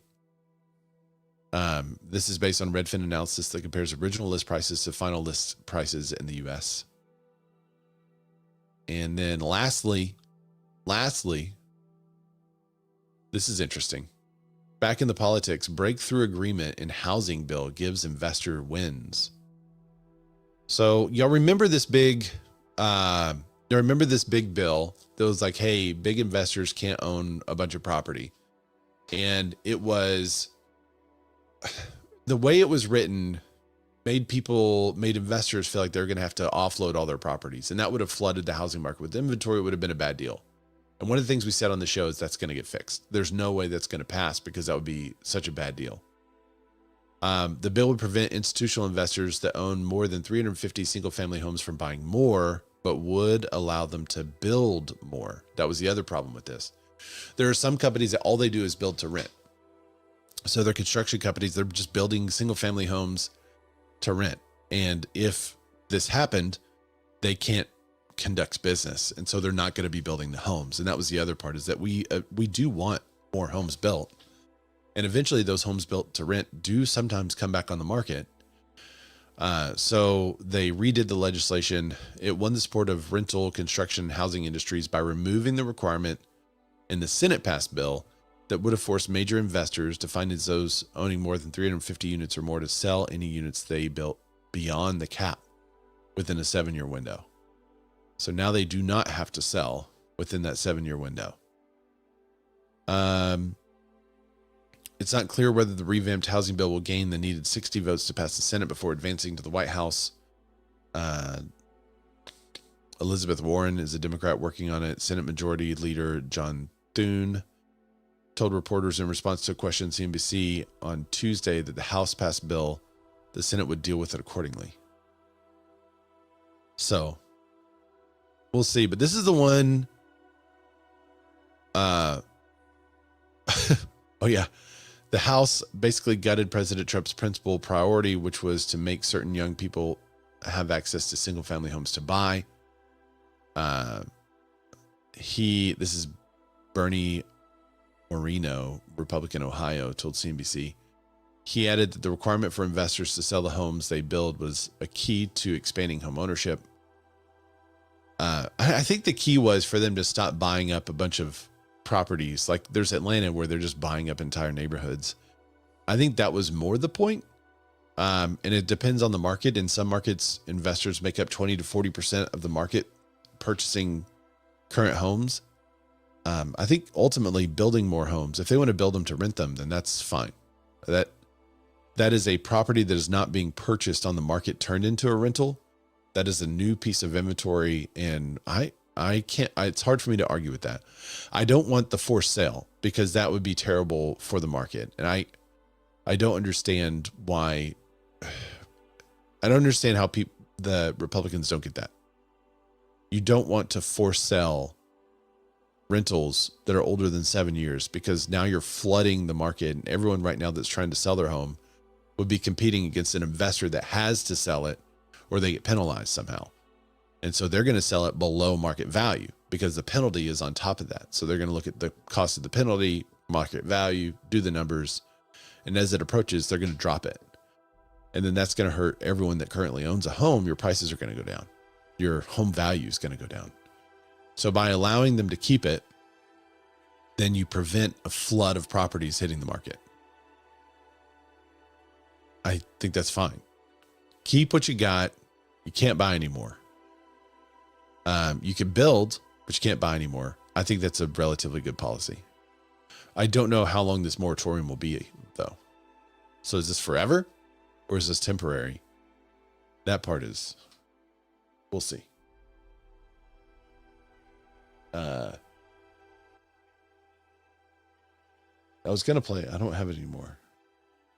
This is based on Redfin analysis that compares original list prices to final list prices in the U.S. And then lastly, this is interesting. Back in the politics, breakthrough agreement in housing bill gives investor wins. So y'all remember this big, bill that was like, hey, big investors can't own a bunch of property. And it was, the way it was written made investors feel like they're going to have to offload all their properties. And that would have flooded the housing market with inventory. It would have been a bad deal. And one of the things we said on the show is that's going to get fixed. There's no way that's going to pass because that would be such a bad deal. The bill would prevent institutional investors that own more than 350 single family homes from buying more, but would allow them to build more. That was the other problem with this. There are some companies that all they do is build to rent. So they're construction companies. They're just building single family homes to rent. And if this happened, they can't conduct business. And so they're not going to be building the homes. And that was the other part, is that we do want more homes built. And eventually those homes built to rent do sometimes come back on the market. So they redid the legislation. It won the support of rental, construction, and housing industries by removing the requirement in the Senate passed bill that would have forced major investors to finance those owning more than 350 units or more to sell any units they built beyond the cap within a 7-year window. So now they do not have to sell within that 7-year window. It's not clear whether the revamped housing bill will gain the needed 60 votes to pass the Senate before advancing to the White House. Elizabeth Warren is a Democrat working on it. Senate Majority Leader John Thune told reporters in response to a question on CNBC on Tuesday that the House passed bill, the Senate would deal with it accordingly. So we'll see. But this is the one. Oh yeah. The House basically gutted President Trump's principal priority, which was to make certain young people have access to single family homes to buy. this is Bernie Moreno, Republican, Ohio, told CNBC. He added that the requirement for investors to sell the homes they build was a key to expanding home ownership. I think the key was for them to stop buying up a bunch of properties. Like there's Atlanta where they're just buying up entire neighborhoods. I think that was more the point. And it depends on the market. In some markets, investors make up 20 to 40% of the market purchasing current homes. I think ultimately building more homes, if they want to build them to rent them, then that's fine. That is a property that is not being purchased on the market turned into a rental. That is a new piece of inventory. And it's hard for me to argue with that. I don't want the forced sale because that would be terrible for the market. And I don't understand why. I don't understand how the Republicans don't get that. You don't want to force sell rentals that are older than 7 years because now you're flooding the market, and everyone right now that's trying to sell their home would be competing against an investor that has to sell it or they get penalized somehow. And so they're going to sell it below market value because the penalty is on top of that. So they're going to look at the cost of the penalty, market value, do the numbers. And as it approaches, they're going to drop it. And then that's going to hurt everyone that currently owns a home. Your prices are going to go down. Your home value is going to go down. So by allowing them to keep it, then you prevent a flood of properties hitting the market. I think that's fine. Keep what you got. You can't buy anymore. You can build, but you can't buy anymore. I think that's a relatively good policy. I don't know how long this moratorium will be, though. So is this forever or is this temporary? That part is, we'll see. I was going to play, I don't have it anymore.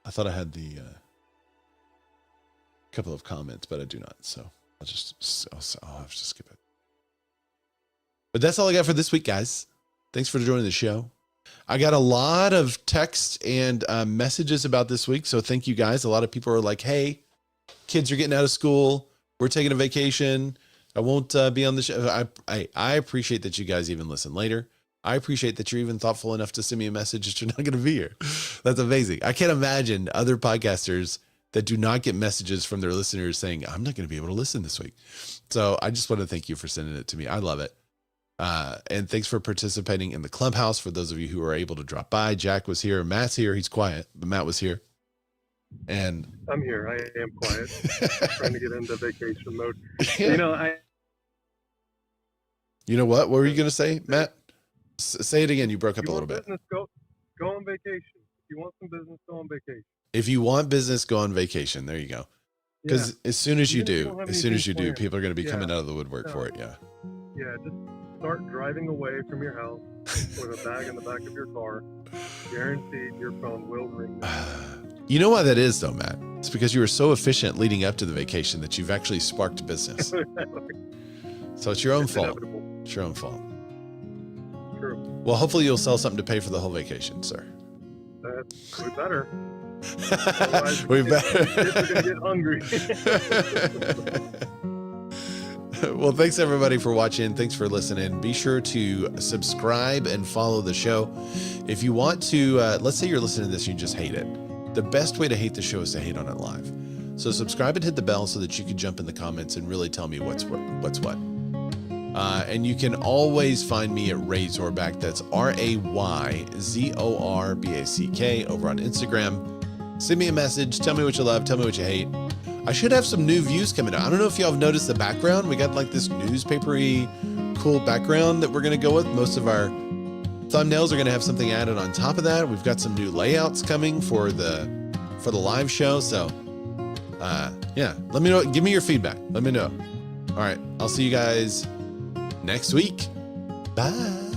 I thought I had the couple of comments, but I do not. So I'll have to skip it. But that's all I got for this week, guys. Thanks for joining the show. I got a lot of text and messages about this week. So thank you guys. A lot of people are like, hey, kids are getting out of school. We're taking a vacation. I won't be on the show. I appreciate that you guys even listen later. I appreciate that you're even thoughtful enough to send me a message that you're not going to be here. That's amazing. I can't imagine other podcasters that do not get messages from their listeners saying, I'm not going to be able to listen this week. So I just want to thank you for sending it to me. I love it. And thanks for participating in the clubhouse. For those of you who are able to drop by, Jack was here. Matt's here. He's quiet, but Matt was here. And I'm here. I am quiet. Trying to get into vacation mode. Yeah. You know what? What were you going to say, Matt? Say it again. You broke up a little bit. Go on vacation. If you want some business, go on vacation. If you want business, go on vacation. There you go. Because as soon as you do, people are going to be coming out of the woodwork for it. Yeah. Yeah. Just start driving away from your house with a bag in the back of your car. Guaranteed your phone will ring. You know why that is, though, Matt? It's because you were so efficient leading up to the vacation that you've actually sparked business. So it's your own fault. Inevitable. It's your own fault. True. Well, hopefully you'll sell something to pay for the whole vacation, sir. We better. We better. We're going to get hungry. Well, thanks everybody for watching. Thanks for listening. Be sure to subscribe and follow the show. If you want to, let's say you're listening to this and you just hate it. The best way to hate the show is to hate on it live. So subscribe and hit the bell so that you can jump in the comments and really tell me what's what. And you can always find me at Ray Zorback. That's RayZorback over on Instagram. Send me a message. Tell me what you love. Tell me what you hate. I should have some new views coming out. I don't know if y'all have noticed the background. We got like this newspapery cool background that we're going to go with. Most of our thumbnails are going to have something added on top of that. We've got some new layouts coming for the live show. So yeah, let me know. Give me your feedback. Let me know. All right. I'll see you guys next week. Bye.